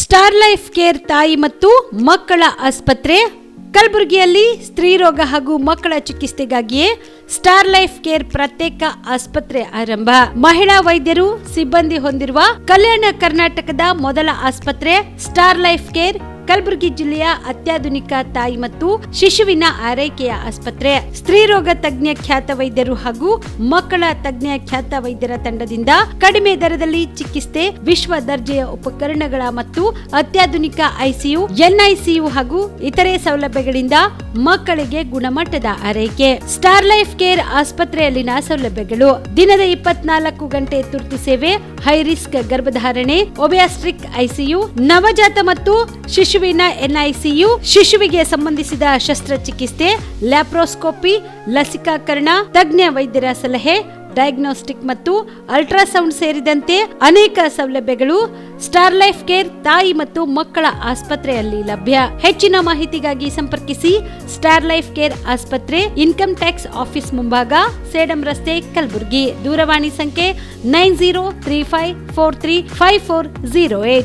Star life care ತಾಯಿ ಮತ್ತು ಮಕ್ಕಳ ಆಸ್ಪತ್ರೆ ಕಲಬುರಗಿಯಲ್ಲಿ ಸ್ತ್ರೀ ರೋಗ ಹಾಗೂ ಮಕ್ಕಳ ಚಿಕಿತ್ಸೆಗಾಗಿಯೇ ಸ್ಟಾರ್ ಲೈಫ್ ಕೇರ್ ಪ್ರತ್ಯೇಕ ಆಸ್ಪತ್ರೆ ಆರಂಭ. ಮಹಿಳಾ ವೈದ್ಯರು ಸಿಬ್ಬಂದಿ ಹೊಂದಿರುವ ಕಲ್ಯಾಣ ಕರ್ನಾಟಕದ ಮೊದಲ ಆಸ್ಪತ್ರೆ ಸ್ಟಾರ್ ಲೈಫ್ ಕೇರ್ ಕಲಬುರಗಿ ಜಿಲ್ಲೆಯ ಅತ್ಯಾಧುನಿಕ ತಾಯಿ ಮತ್ತು ಶಿಶುವಿನ ಆರೈಕೆಯ ಆಸ್ಪತ್ರೆ. ಸ್ತ್ರೀ ರೋಗ ತಜ್ಞ ಖ್ಯಾತ ವೈದ್ಯರು ಹಾಗೂ ಮಕ್ಕಳ ತಜ್ಞ ಖ್ಯಾತ ವೈದ್ಯರ ತಂಡದಿಂದ ಕಡಿಮೆ ದರದಲ್ಲಿ ಚಿಕಿತ್ಸೆ, ವಿಶ್ವ ದರ್ಜೆಯ ಉಪಕರಣಗಳ ಮತ್ತು ಅತ್ಯಾಧುನಿಕ ಐಸಿಯು, ಎನ್ಐಸಿಯು ಹಾಗೂ ಇತರೆ ಸೌಲಭ್ಯಗಳಿಂದ ಮಕ್ಕಳಿಗೆ ಗುಣಮಟ್ಟದ ಆರೈಕೆ. ಸ್ಟಾರ್ ಲೈಫ್ ಕೇರ್ ಆಸ್ಪತ್ರೆಯಲ್ಲಿನ ಸೌಲಭ್ಯಗಳು: ದಿನದ 24 ಗಂಟೆ ತುರ್ತು ಸೇವೆ, ಹೈ ರಿಸ್ಕ್ ಗರ್ಭಧಾರಣೆ, ಒಬಿಯಾಸ್ಟ್ರಿಕ್ ಐಸಿಯು, ನವಜಾತ ಮತ್ತು ಶಿಶುವಿನ ಎನ್ಐಸಿಯು, ಶಿಶುವಿಗೆ ಸಂಬಂಧಿಸಿದ ಶಸ್ತ್ರಚಿಕಿತ್ಸೆ, ಲ್ಯಾಪ್ರೋಸ್ಕೋಪಿ, ಲಸಿಕಾಕರಣ, ತಜ್ಞ ವೈದ್ಯರ ಸಲಹೆ, ಡಯಾಗ್ನೋಸ್ಟಿಕ್ ಮತ್ತು ಅಲ್ಟ್ರಾಸೌಂಡ್ ಸೇರಿದಂತೆ ಅನೇಕ ಸೌಲಭ್ಯಗಳು ಸ್ಟಾರ್ ಲೈಫ್ ಕೇರ್ ತಾಯಿ ಮತ್ತು ಮಕ್ಕಳ ಆಸ್ಪತ್ರೆಯಲ್ಲಿ ಲಭ್ಯ. ಹೆಚ್ಚಿನ ಮಾಹಿತಿಗಾಗಿ ಸಂಪರ್ಕಿಸಿ ಸ್ಟಾರ್ ಲೈಫ್ ಕೇರ್ ಆಸ್ಪತ್ರೆ, ಇನ್ಕಮ್ ಟ್ಯಾಕ್ಸ್ ಆಫೀಸ್ ಮುಂಭಾಗ, ಸೇಡಂ ರಸ್ತೆ, ಕಲಬುರಗಿ. ದೂರವಾಣಿ ಸಂಖ್ಯೆ 9035435408.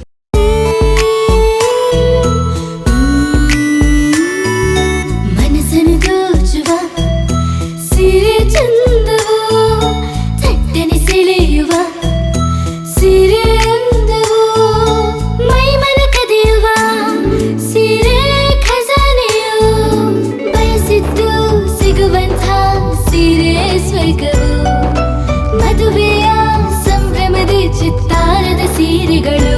ಮದುವೆಯ ಸಂಭ್ರಮದ ಚಿತ್ತಾರದ ಸೀರೆಗಳು,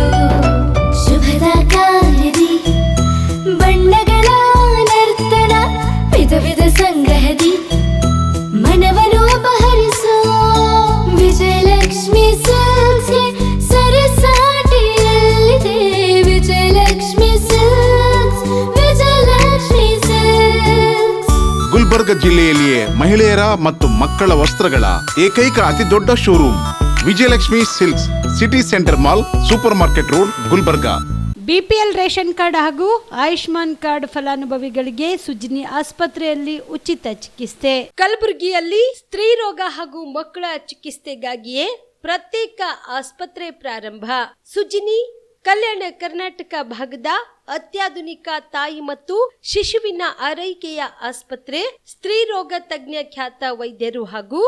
ಶುಭದ ಕಾರ್ಯದಿ ಬಣ್ಣಗಳ ನರ್ತನ, ವಿಧ ವಿಧ ಸಂಗ್ರಹದಿ ಮನವನ್ನು ಅಪಹರಿಸೋ ವಿಜಯಲಕ್ಷ್ಮಿ ಸಿಲ್ಕ್ಸ್ ಸರಸಾಟಿಯಲ್ಲಿದೆ. Vijayalakshmi silks, Vijayalakshmi silks. ಗುಲ್ಬರ್ಗ ಜಿಲ್ಲೆಯಲ್ಲಿಯೇ ಮಹಿಳೆಯರ ಮತ್ತು ಮಕ್ಕಳ ವಸ್ತ್ರಗಳ ಏಕೈಕ ಅತಿ ದೊಡ್ಡ showroom Vijayalakshmi silks, city centre mall, super market road, Gulbarga. BPL ration card ಹಾಗೂ ಆಯುಷ್ಮಾನ್ ಕಾರ್ಡ್ ಫಲಾನುಭವಿಗಳಿಗೆ ಸುಜಿನಿ ಆಸ್ಪತ್ರೆಯಲ್ಲಿ ಉಚಿತ ಚಿಕಿತ್ಸೆ. ಕಲಬುರಗಿಯಲ್ಲಿ ಸ್ತ್ರೀ ರೋಗ ಹಾಗೂ ಮಕ್ಕಳ ಚಿಕಿತ್ಸೆಗಾಗಿಯೇ ಪ್ರತ್ಯೇಕ ಆಸ್ಪತ್ರೆ ಪ್ರಾರಂಭ. ಸುಜಿನಿ ಕಲ್ಯಾಣ ಕರ್ನಾಟಕ ಭಾಗದ ಅತ್ಯಾಧುನಿಕ ತಾಯಿ ಮತ್ತು ಶಿಶುವಿನ ಆರೈಕೆಯ ಆಸ್ಪತ್ರೆ. ಸ್ತ್ರೀ ರೋಗ ತಜ್ಞ ಖ್ಯಾತ ವೈದ್ಯರು ಹಾಗೂ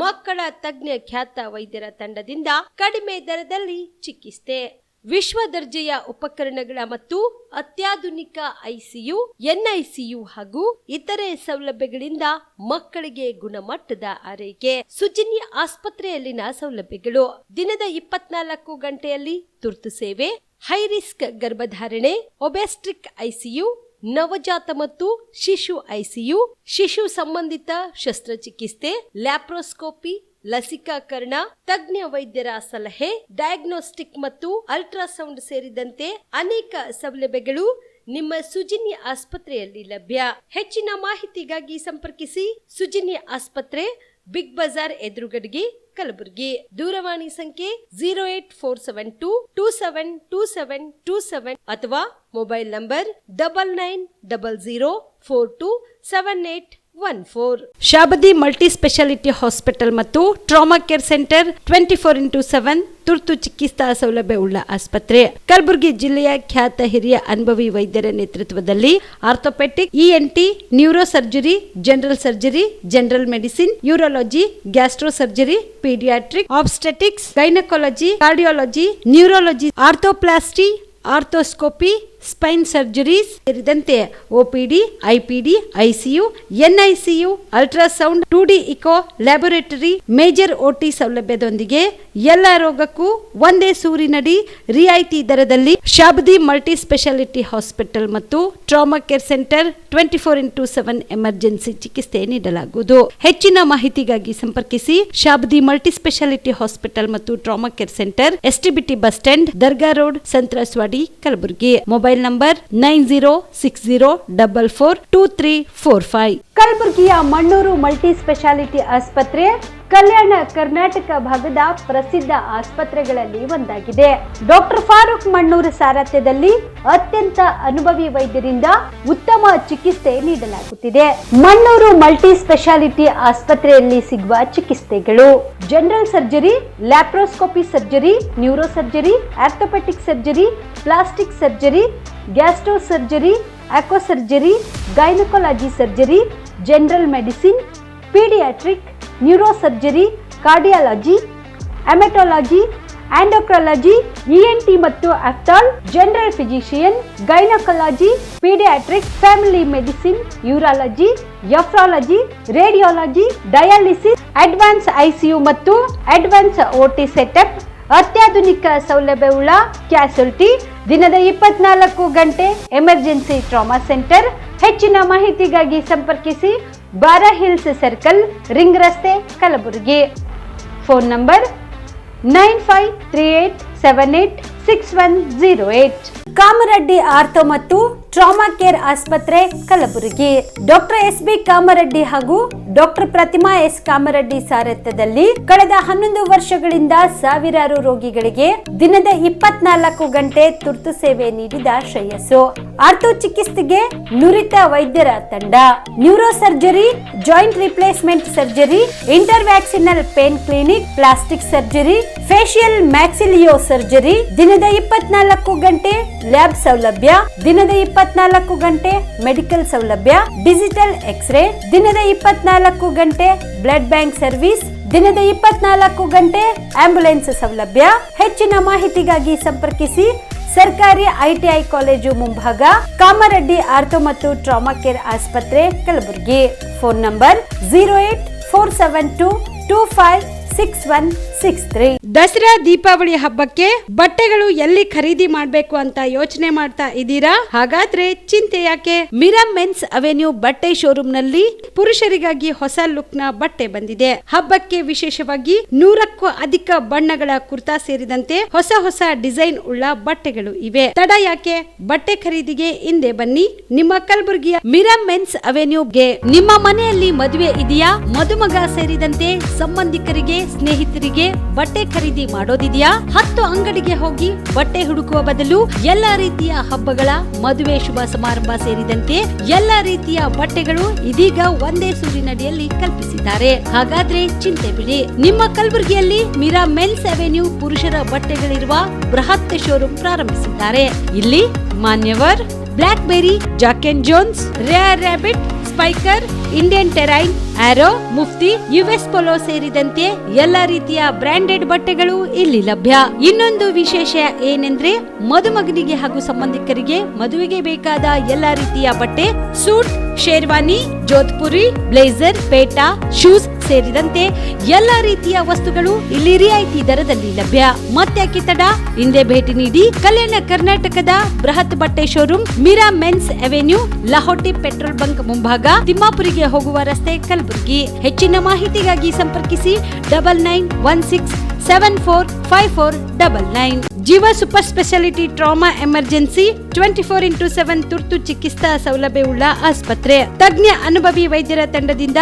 ಮಕ್ಕಳ ತಜ್ಞ ಖ್ಯಾತ ವೈದ್ಯರ ತಂಡದಿಂದ ಕಡಿಮೆ ದರದಲ್ಲಿ ಚಿಕಿತ್ಸೆ, ವಿಶ್ವ ದರ್ಜೆಯ ಉಪಕರಣಗಳ ಮತ್ತು ಅತ್ಯಾಧುನಿಕ ಐಸಿಯು, ಎನ್ಐಸಿಯು ಹಾಗೂ ಇತರೆ ಸೌಲಭ್ಯಗಳಿಂದ ಮಕ್ಕಳಿಗೆ ಗುಣಮಟ್ಟದ ಆರೈಕೆ. ಸುಜಿನಿ ಆಸ್ಪತ್ರೆಯಲ್ಲಿನ ಸೌಲಭ್ಯಗಳು: ದಿನದ 24 ಗಂಟೆಯಲ್ಲಿ ತುರ್ತು ಸೇವೆ, ಹೈ ರಿಸ್ಕ್ ಗರ್ಭಧಾರಣೆ, ಒಬಿಯಾಸ್ಟ್ರಿಕ್ ಐಸಿಯು, ನವಜಾತ ಮತ್ತು ಶಿಶು ಐಸಿಯು, ಶಿಶು ಸಂಬಂಧಿತ ಶಸ್ತ್ರಚಿಕಿತ್ಸೆ, ಲ್ಯಾಪ್ರೋಸ್ಕೋಪಿ, ಲಸಿಕಾಕರಣ, ತಜ್ಞ ವೈದ್ಯರ ಸಲಹೆ, ಡಯಾಗ್ನೋಸ್ಟಿಕ್ ಮತ್ತು ಅಲ್ಟ್ರಾಸೌಂಡ್ ಸೇರಿದಂತೆ ಅನೇಕ ಸೌಲಭ್ಯಗಳು ನಿಮ್ಮ ಸುಜಿನಿ ಆಸ್ಪತ್ರೆಯಲ್ಲಿ ಲಭ್ಯ. ಹೆಚ್ಚಿನ ಮಾಹಿತಿಗಾಗಿ ಸಂಪರ್ಕಿಸಿ ಸುಜಿನಿ ಆಸ್ಪತ್ರೆ, ಬಿಗ್ ಬಜಾರ್ ಎದುರುಗಡೆಗೆ, ಕಲಬುರಗಿ. ದೂರವಾಣಿ ಸಂಖ್ಯೆ 08472727227 ಅಥವಾ mobile number 9900427814. Shabadi multi speciality hospital ಮತ್ತು ಟ್ರಾಮಾ ಕೇರ್ ಸೆಂಟರ್ 24x7 ತುರ್ತು ಚಿಕಿತ್ಸಾ ಸೌಲಭ್ಯ ಉಳ್ಳ ಆಸ್ಪತ್ರೆ. ಕಲಬುರಗಿ ಜಿಲ್ಲೆಯ ಖ್ಯಾತ ಹಿರಿಯ ಅನುಭವಿ ವೈದ್ಯರ ನೇತೃತ್ವದಲ್ಲಿ orthopaedic, ENT, neuro surgery, general surgery, general medicine, urology, gastro surgery, paediatric, obstetrics, gynaecology, cardiology, neurology, arthroplasty, arthroscopy, spine surgeries ಸೇರಿದಂತೆ OPD, IPD, ICU, NICU, ultrasound, 2D echo, laboratory, major OT ಸೌಲಭ್ಯದೊಂದಿಗೆ ಎಲ್ಲ ರೋಗಕ್ಕೂ ಒಂದೇ ಸೂರಿನಡಿ ರಿಯಾಯಿತಿ ದರದಲ್ಲಿ ಶಾಬದಿ ಮಲ್ಟಿ ಸ್ಪೆಷಾಲಿಟಿ ಹಾಸ್ಪಿಟಲ್ ಮತ್ತು trauma care centre 24x7 emergency ಚಿಕಿತ್ಸೆ ನೀಡಲಾಗುವುದು. ಹೆಚ್ಚಿನ ಮಾಹಿತಿಗಾಗಿ ಸಂಪರ್ಕಿಸಿ ಶಾಬದಿ ಮಲ್ಟಿ ಸ್ಪೆಷಾಲಿಟಿ ಹಾಸ್ಪಿಟಲ್ ಮತ್ತು trauma care Centre, STBT bus stand, Dargah road, ಸಂತ್ರಸ್ವಾಡಿ, Kalaburagi. Mobile number 9060442345. ಕಲಬುರಗಿಯ ಮಣ್ಣೂರು ಮಲ್ಟಿ ಸ್ಪೆಷಾಲಿಟಿ ಆಸ್ಪತ್ರೆ ಕಲ್ಯಾಣ ಕರ್ನಾಟಕ ಭಾಗದ ಪ್ರಸಿದ್ಧ ಆಸ್ಪತ್ರೆಗಳಲ್ಲಿ ಒಂದಾಗಿದೆ. ಡಾಕ್ಟರ್ ಫಾರೂಕ್ ಮಣ್ಣೂರು ಸಾರಥ್ಯದಲ್ಲಿ ಅತ್ಯಂತ ಅನುಭವಿ ವೈದ್ಯರಿಂದ ಉತ್ತಮ ಚಿಕಿತ್ಸೆ ನೀಡಲಾಗುತ್ತಿದೆ. ಮಣ್ಣೂರು ಮಲ್ಟಿ ಸ್ಪೆಷಾಲಿಟಿ ಆಸ್ಪತ್ರೆಯಲ್ಲಿ ಸಿಗುವ ಚಿಕಿತ್ಸೆಗಳು: general surgery, laparoscopy surgery, neuro surgery, orthopaedic surgery, plastic surgery, gastro surgery, aqua surgery, gynaecology surgery, general medicine, paediatric, neuro surgery, cardiology, haematology, endocrinology, ENT ಮತ್ತು ophthal, general physician, gynaecology, paediatric, family medicine, urology, nephrology, radiology, dialysis, advance ICU ಮತ್ತು advance OT setup, ಅತ್ಯಾಧುನಿಕ ಸೌಲಭ್ಯವುಳ್ಳ ಕ್ಯಾಸುಲಿಟಿ, ದಿನದ 24 ಗಂಟೆ emergency trauma centre. ಹೆಚ್ಚಿನ ಮಾಹಿತಿಗಾಗಿ ಸಂಪರ್ಕಿಸಿ ಬಾರಾ hills circle, ring ರಸ್ತೆ, Kalaburagi. Phone number 9538786108. Kamareddy ortho ಮತ್ತು ಟ್ರಾಮಾ ಕೇರ್ ಆಸ್ಪತ್ರೆ, ಕಲಬುರಗಿ. Doctor S B. ಕಾಮರೆಡ್ಡಿ ಹಾಗೂ ಡಾಕ್ಟರ್ ಪ್ರತಿಮಾ ಎಸ್. ಕಾಮರೆಡ್ಡಿ ಸಾರಥ್ಯದಲ್ಲಿ ಕಳೆದ 11 ವರ್ಷಗಳಿಂದ ಸಾವಿರಾರು ರೋಗಿಗಳಿಗೆ ದಿನದ 24 ಗಂಟೆ ತುರ್ತು ಸೇವೆ ನೀಡಿದ ಶ್ರೇಯಸ್ಸು. ಆರ್ಥೋ ಚಿಕಿತ್ಸೆಗೆ ನುರಿತ ವೈದ್ಯರ ತಂಡ, neuro surgery, joint replacement surgery, interventional pain clinic, plastic surgery, facial maxillo surgery, ದಿನದ 24 ಗಂಟೆ ಲ್ಯಾಬ್ ಸೌಲಭ್ಯ, ದಿನದ 24 ಗಂಟೆ ಮೆಡಿಕಲ್ ಸೌಲಭ್ಯ, ಡಿಜಿಟಲ್ ಎಕ್ಸ್ರೇ, ದಿನದ 24 ಗಂಟೆ ಬ್ಲಡ್ ಬ್ಯಾಂಕ್ ಸರ್ವಿಸ್, ದಿನದ 24 ಗಂಟೆ ಆಂಬ್ಯುಲೆನ್ಸ್ ಸೌಲಭ್ಯ. ಹೆಚ್ಚಿನ ಮಾಹಿತಿಗಾಗಿ ಸಂಪರ್ಕಿಸಿ ಸರ್ಕಾರಿ ಐಟಿಐ ಕಾಲೇಜು ಮುಂಭಾಗ, ಕಾಮರೆಡ್ಡಿ ಆರ್ಥೋ ಮತ್ತು ಟ್ರಾಮಾ ಕೇರ್ ಆಸ್ಪತ್ರೆ, ಕಲಬುರಗಿ. Phone number 08472256163. ದಸರಾ ದೀಪಾವಳಿ ಹಬ್ಬಕ್ಕೆ ಬಟ್ಟೆಗಳು ಎಲ್ಲಿ ಖರೀದಿ ಮಾಡಬೇಕು ಅಂತ ಯೋಚನೆ ಮಾಡ್ತಾ ಇದ್ದೀರಾ? ಹಾಗಾದ್ರೆ ಚಿಂತೆ ಯಾಕೆ? ಮಿರಾ ಮೆನ್ಸ್ ಅವೆನ್ಯೂ ಬಟ್ಟೆ ಶೋರೂಮ್ ನಲ್ಲಿ ಪುರುಷರಿಗಾಗಿ ಹೊಸ ಲುಕ್ ನ ಬಟ್ಟೆ ಬಂದಿದೆ. ಹಬ್ಬಕ್ಕೆ ವಿಶೇಷವಾಗಿ 100ಕ್ಕೂ ಅಧಿಕ ಬಣ್ಣಗಳ ಕುರ್ತಾ ಸೇರಿದಂತೆ ಹೊಸ ಹೊಸ ಡಿಸೈನ್ ಉಳ್ಳ ಬಟ್ಟೆಗಳು ಇವೆ. ತಡ ಯಾಕೆ? ಬಟ್ಟೆ ಖರೀದಿಗೆ ಹಿಂದೆ ಬನ್ನಿ ನಿಮ್ಮ ಕಲಬುರಗಿಯ ಮಿರಾ ಮೆನ್ಸ್ ಅವೆನ್ಯೂಗೆ. ನಿಮ್ಮ ಮನೆಯಲ್ಲಿ ಮದುವೆ ಇದೆಯಾ? ಮದುಮಗ ಸೇರಿದಂತೆ ಸಂಬಂಧಿಕರಿಗೆ, ಸ್ನೇಹಿತರಿಗೆ ಬಟ್ಟೆ ಖರೀದಿ ಮಾಡೋದಿದೆಯಾ? 10 ಅಂಗಡಿಗೆ ಹೋಗಿ ಬಟ್ಟೆ ಹುಡುಕುವ ಬದಲು ಎಲ್ಲಾ ರೀತಿಯ ಹಬ್ಬಗಳ, ಮದುವೆ, ಶುಭ ಸಮಾರಂಭ ಸೇರಿದಂತೆ ಎಲ್ಲಾ ರೀತಿಯ ಬಟ್ಟೆಗಳು ಇದೀಗ ಒಂದೇ ಸೂರಿನಡಿಯಲ್ಲಿ ಕಲ್ಪಿಸಿದ್ದಾರೆ. ಹಾಗಾದ್ರೆ ಚಿಂತೆ ಬಿಡಿ. ನಿಮ್ಮ ಕಲಬುರಗಿಯಲ್ಲಿ ಮಿರಾ ಮೆನ್ಸ್ ಅವೆನ್ಯೂ ಪುರುಷರ ಬಟ್ಟೆಗಳಿರುವ ಬೃಹತ್ ಶೋರೂಮ್ ಪ್ರಾರಂಭಿಸಿದ್ದಾರೆ. ಇಲ್ಲಿ Manyavar, Blackberry, Jack and Jones, Rare Rabbit, Spykar, Indian Terrain, Arrow, Mufti, US Polo ಸೇರಿದಂತೆ ಎಲ್ಲಾ ರೀತಿಯ ಬ್ರಾಂಡೆಡ್ ಬಟ್ಟೆಗಳು ಇಲ್ಲಿ ಲಭ್ಯ. ಇನ್ನೊಂದು ವಿಶೇಷ ಏನೆಂದ್ರೆ ಮದುಮಗನಿಗೆ ಹಾಗೂ ಸಂಬಂಧಿಕರಿಗೆ ಮದುವೆಗೆ ಬೇಕಾದ ಎಲ್ಲಾ ರೀತಿಯ ಬಟ್ಟೆ, ಸೂಟ್, ಶೇರ್ವಾನಿ, ಜೋಧ್ಪುರಿ, ಬ್ಲೇಸರ್, ಪೇಟಾ, ಶೂಸ್ ಸೇರಿದಂತೆ ಎಲ್ಲಾ ರೀತಿಯ ವಸ್ತುಗಳು ಇಲ್ಲಿ ರಿಯಾಯಿತಿ ದರದಲ್ಲಿ ಲಭ್ಯ. ಮತ್ತ್ಯಾಕೆ ತಡ? ಹಿಂದೆ ಭೇಟಿ ನೀಡಿ ಕಲ್ಯಾಣ ಕರ್ನಾಟಕದ ಬೃಹತ್ ಬಟ್ಟೆ showroom Mira men's avenue, Lahoti petrol bunk ಮುಂಭಾಗ, ತಿಮ್ಮಾಪುರಿಗೆ ಹೋಗುವ ರಸ್ತೆ, ಕಲಬುರಗಿ. ಹೆಚ್ಚಿನ ಮಾಹಿತಿಗಾಗಿ ಸಂಪರ್ಕಿಸಿ 9916745499. ಜೀವ super speciality trauma emergency 24x7 ತುರ್ತು ಚಿಕಿತ್ಸಾ ಸೌಲಭ್ಯವುಳ್ಳ ಆಸ್ಪತ್ರೆ. ತಜ್ಞ ಅನುಭವಿ ವೈದ್ಯರ ತಂಡದಿಂದ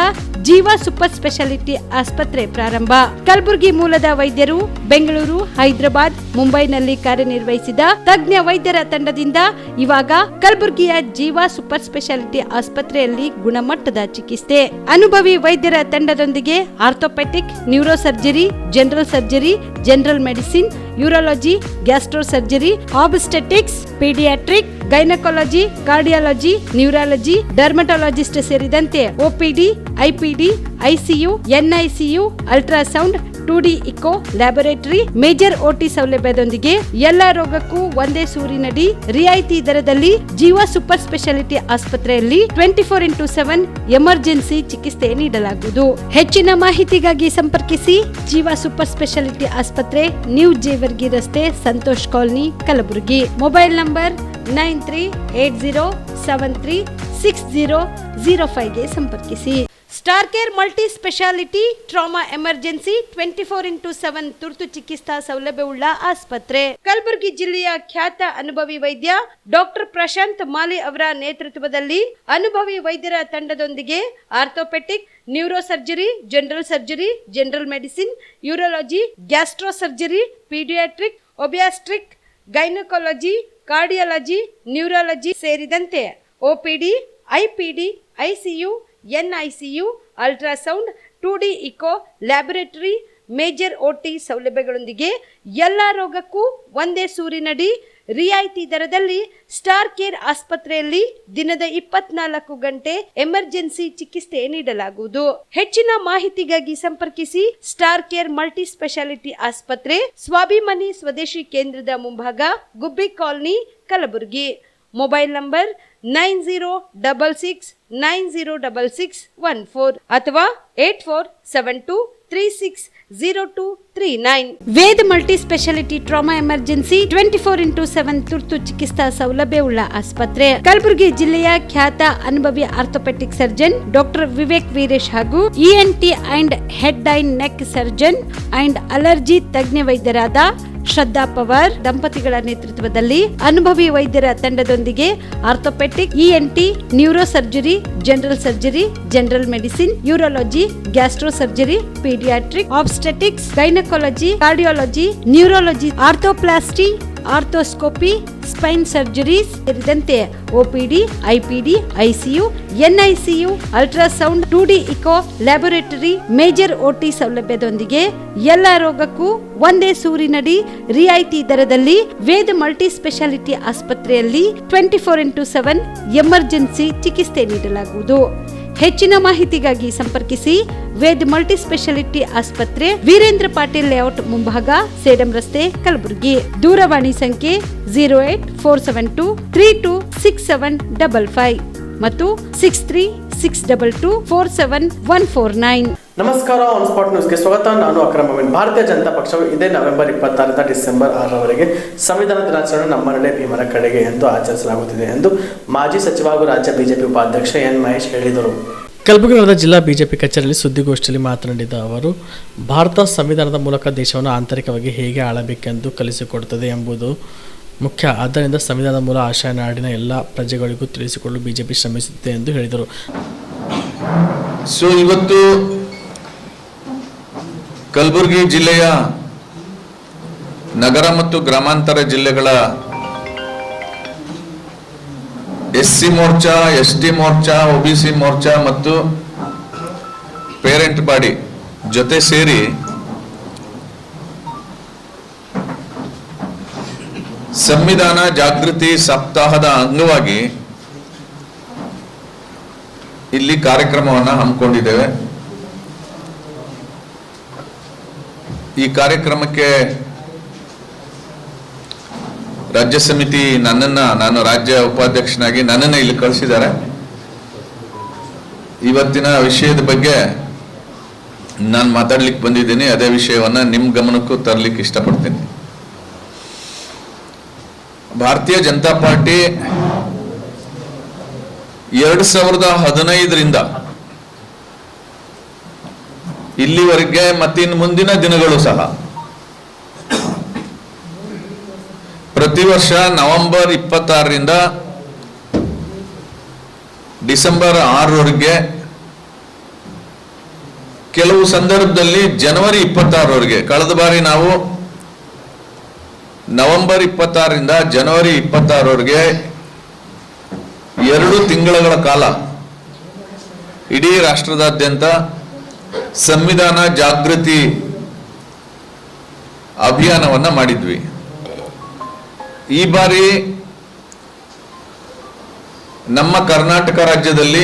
ಜೀವ ಸೂಪರ್ ಸ್ಪೆಷಾಲಿಟಿ ಆಸ್ಪತ್ರೆ ಪ್ರಾರಂಭ. ಕಲಬುರಗಿ ಮೂಲದ ವೈದ್ಯರು ಬೆಂಗಳೂರು, ಹೈದರಾಬಾದ್, ಮುಂಬೈನಲ್ಲಿ ಕಾರ್ಯನಿರ್ವಹಿಸಿದ ತಜ್ಞ ವೈದ್ಯರ ತಂಡದಿಂದ ಇವಾಗ ಕಲಬುರಗಿಯ ಜೀವ ಸೂಪರ್ ಸ್ಪೆಷಾಲಿಟಿ ಆಸ್ಪತ್ರೆಯಲ್ಲಿ ಗುಣಮಟ್ಟದ ಚಿಕಿತ್ಸೆ. ಅನುಭವಿ ವೈದ್ಯರ ತಂಡದೊಂದಿಗೆ orthopaedic, neuro surgery, general surgery, general medicine, urology, gastro surgery, obstetrics, paediatric, gynaecology, cardiology, neurology, dermatologist ಸೇರಿದಂತೆ OPD, IPD, ICU, NICU, ultrasound, 2D echo, laboratory, major OT ಸೌಲಭ್ಯದೊಂದಿಗೆ ಎಲ್ಲಾ ರೋಗಕ್ಕೂ ಒಂದೇ ಸೂರಿನಡಿ ರಿಯಾಯಿತಿ ದರದಲ್ಲಿ ಜೀವ ಸೂಪರ್ ಸ್ಪೆಷಾಲಿಟಿ ಆಸ್ಪತ್ರೆಯಲ್ಲಿ 24x7 ಎಮರ್ಜೆನ್ಸಿ ಚಿಕಿತ್ಸೆ ನೀಡಲಾಗುವುದು. ಹೆಚ್ಚಿನ ಮಾಹಿತಿಗಾಗಿ ಸಂಪರ್ಕಿಸಿ ಜೀವ ಸೂಪರ್ ಸ್ಪೆಷಾಲಿಟಿ ಆಸ್ಪತ್ರೆ, ನ್ಯೂ ಜೇವರ್ಗಿ ರಸ್ತೆ, Santosh colony, Kalaburagi. Mobile number 9380736005ಗೆ ಸಂಪರ್ಕಿಸಿ. Star care multi speciality trauma emergency 24x7 ತುರ್ತು ಚಿಕಿತ್ಸಾ ಸೌಲಭ್ಯವುಳ್ಳ ಆಸ್ಪತ್ರೆ. ಕಲಬುರಗಿ ಜಿಲ್ಲೆಯ ಖ್ಯಾತ ಅನುಭವಿ ವೈದ್ಯ ಡಾಕ್ಟರ್ ಪ್ರಶಾಂತ್ ಮಾಲಿ ಅವರ ನೇತೃತ್ವದಲ್ಲಿ ಅನುಭವಿ ವೈದ್ಯರ ತಂಡದೊಂದಿಗೆ orthopaedic, neuro surgery, general surgery, general medicine, urology, gastro surgery, paediatric, obstetric, gynaecology, cardiology, neurology ಸೇರಿದಂತೆ OPD, IPD, ICU, NICU, ultrasound, 2D echo, laboratory, major OT ಸೌಲಭ್ಯಗಳೊಂದಿಗೆ ಎಲ್ಲ ರೋಗಕ್ಕೂ ಒಂದೇ ಸೂರಿನಡಿ ರಿಯಾಯಿತಿ ದರದಲ್ಲಿ ಸ್ಟಾರ್ ಕೇರ್ ಆಸ್ಪತ್ರೆಯಲ್ಲಿ ದಿನದ 24 ಗಂಟೆ ಎಮರ್ಜೆನ್ಸಿ ಚಿಕಿತ್ಸೆ ನೀಡಲಾಗುವುದು. ಹೆಚ್ಚಿನ ಮಾಹಿತಿಗಾಗಿ ಸಂಪರ್ಕಿಸಿ ಸ್ಟಾರ್ ಕೇರ್ ಮಲ್ಟಿ ಸ್ಪೆಷಾಲಿಟಿ ಆಸ್ಪತ್ರೆ, ಸ್ವಾಭಿಮಾನಿ ಸ್ವದೇಶಿ ಕೇಂದ್ರದ ಮುಂಭಾಗ, Gubbi colony, Kalaburagi. Mobile number 9066906614 ಅಥವಾ 8472360239. Veda multi speciality trauma emergency 24x7 ತುರ್ತು ಚಿಕಿತ್ಸಾ ಸೌಲಭ್ಯವುಳ್ಳ ಆಸ್ಪತ್ರೆ. ಕಲಬುರಗಿ ಜಿಲ್ಲೆಯ ಖ್ಯಾತ ಅನುಭವಿ orthopaedic surgeon doctor Vivek Veeresh ಹಾಗೂ ENT and head and neck surgeon and allergy ತಜ್ಞ ವೈದ್ಯರಾದ ಶ್ರದ್ಧಾ ಪವಾರ್ ದಂಪತಿಗಳ ನೇತೃತ್ವದಲ್ಲಿ ಅನುಭವಿ ವೈದ್ಯರ ತಂಡದೊಂದಿಗೆ orthopaedic, ENT, neuro surgery, general surgery, general medicine, urology, gastro surgery, paediatric, obstetrics, gynaecology, cardiology, neurology, arthroplasty, arthroscopy, spine surgeries ಸೇರಿದಂತೆ OPD, IPD, ICU, NICU, ultrasound, 2D echo, laboratory, major OT ಸೌಲಭ್ಯದೊಂದಿಗೆ ಎಲ್ಲ ರೋಗಕ್ಕೂ ಒಂದೇ ಸೂರಿನಡಿ ರಿಯಾಯಿತಿ ದರದಲ್ಲಿ ವೇದ ಮಲ್ಟಿ ಸ್ಪೆಷಾಲಿಟಿ ಆಸ್ಪತ್ರೆಯಲ್ಲಿ 24x7 emergency ಚಿಕಿತ್ಸೆ ನೀಡಲಾಗುವುದು. ಹೆಚ್ಚಿನ ಮಾಹಿತಿಗಾಗಿ ಸಂಪರ್ಕಿಸಿ ವೇದ್ ಮಲ್ಟಿ ಸ್ಪೆಷಾಲಿಟಿ ಆಸ್ಪತ್ರೆ, ವೀರೇಂದ್ರ ಪಾಟೀಲ್ ಲೇಔಟ್ ಮುಂಭಾಗ, ಸೇಡಂ ರಸ್ತೆ, ಕಲಬುರಗಿ. ದೂರವಾಣಿ ಸಂಖ್ಯೆ 08472326755 ಮತ್ತು 6362247149. ನಮಸ್ಕಾರ, ಆನ್ ಸ್ಪಾಟ್ ನ್ಯೂಸ್ಗೆ ಸ್ವಾಗತ. ನಾನು ಅಕ್ರಮ್ ಅಮೀನ್. ಭಾರತೀಯ ಜನತಾ ಪಕ್ಷವು ಇದೇ ನವೆಂಬರ್ 26ರಿಂದ ಡಿಸೆಂಬರ್ 6ರವರೆಗೆ ಸಂವಿಧಾನ ದಿನಾಚರಣೆ ನಮ್ಮ ನಡೆ ಭೀಮರ ಕಡೆಗೆ ಎಂದು ಆಚರಿಸಲಾಗುತ್ತಿದೆ ಎಂದು ಮಾಜಿ ಸಚಿವ ಹಾಗೂ ರಾಜ್ಯ ಬಿಜೆಪಿ ಉಪಾಧ್ಯಕ್ಷ ಎನ್ ಮಹೇಶ್ ಹೇಳಿದರು. ಕಲಬುರಗಿ ನಗರದ ಜಿಲ್ಲಾ ಬಿಜೆಪಿ ಕಚೇರಿಯಲ್ಲಿ ಸುದ್ದಿಗೋಷ್ಠಿಯಲ್ಲಿ ಮಾತನಾಡಿದ ಅವರು, ಭಾರತ ಸಂವಿಧಾನದ ಮೂಲಕ ದೇಶವನ್ನು ಆಂತರಿಕವಾಗಿ ಹೇಗೆ ಆಳಬೇಕೆಂದು ಕಲಿಸಿಕೊಡುತ್ತದೆ ಎಂಬುದು ಮುಖ್ಯ. ಆದ್ದರಿಂದ ಸಂವಿಧಾನದ ಮೂಲ ಆಶಯ ನಾಡಿನ ಎಲ್ಲ ಪ್ರಜೆಗಳಿಗೂ ತಿಳಿಸಿಕೊಳ್ಳಲು ಬಿಜೆಪಿ ಶ್ರಮಿಸುತ್ತಿದೆ ಎಂದು ಹೇಳಿದರು. ಇವತ್ತು ಕಲಬುರಗಿ ಜಿಲ್ಲೆಯ ನಗರ ಮತ್ತು ಗ್ರಾಮಾಂತರ ಜಿಲ್ಲೆಗಳ SC Morcha, ST Morcha, OBC Morcha ಮತ್ತು ಪೇರೆಂಟ್ ಬಾಡಿ ಜೊತೆ ಸೇರಿ ಸಂವಿಧಾನ ಜಾಗೃತಿ ಸಪ್ತಾಹದ ಅಂಗವಾಗಿ ಇಲ್ಲಿ ಕಾರ್ಯಕ್ರಮವನ್ನು ಹಮ್ಮಿಕೊಂಡಿದ್ದೇವೆ. ಈ ಕಾರ್ಯಕ್ರಮಕ್ಕೆ ರಾಜ್ಯ ಸಮಿತಿ ನಾನು ರಾಜ್ಯ ಉಪಾಧ್ಯಕ್ಷನಾಗಿ ನನ್ನನ್ನು ಇಲ್ಲಿ ಕಳಿಸಿದ್ದಾರೆ. ಇವತ್ತಿನ ವಿಷಯದ ಬಗ್ಗೆ ನಾನು ಮಾತಾಡ್ಲಿಕ್ಕೆ ಬಂದಿದ್ದೀನಿ. ಅದೇ ವಿಷಯವನ್ನ ನಿಮ್ಮ ಗಮನಕ್ಕೂ ತರಲಿಕ್ಕೆ ಇಷ್ಟಪಡ್ತೀನಿ. ಭಾರತೀಯ ಜನತಾ ಪಾರ್ಟಿ 2015ರಿಂದ ಇಲ್ಲಿವರೆಗೆ ಮತ್ತಿನ್ನು ಮುಂದಿನ ದಿನಗಳು ಸಹ ಪ್ರತಿ ವರ್ಷ ನವೆಂಬರ್ 26ರಿಂದ ಡಿಸೆಂಬರ್ 6ರವರೆಗೆ, ಕೆಲವು ಸಂದರ್ಭದಲ್ಲಿ ಜನವರಿ 26ರವರೆಗೆ, ಕಳೆದ ಬಾರಿ ನಾವು ನವೆಂಬರ್ 26ರಿಂದ ಜನವರಿ 26ರವರೆಗೆ 2 ತಿಂಗಳ ಕಾಲ ಇಡೀ ರಾಷ್ಟ್ರದಾದ್ಯಂತ ಸಂವಿಧಾನ ಜಾಗೃತಿ ಅಭಿಯಾನವನ್ನ ಮಾಡಿದ್ವಿ. ಈ ಬಾರಿ ನಮ್ಮ ಕರ್ನಾಟಕ ರಾಜ್ಯದಲ್ಲಿ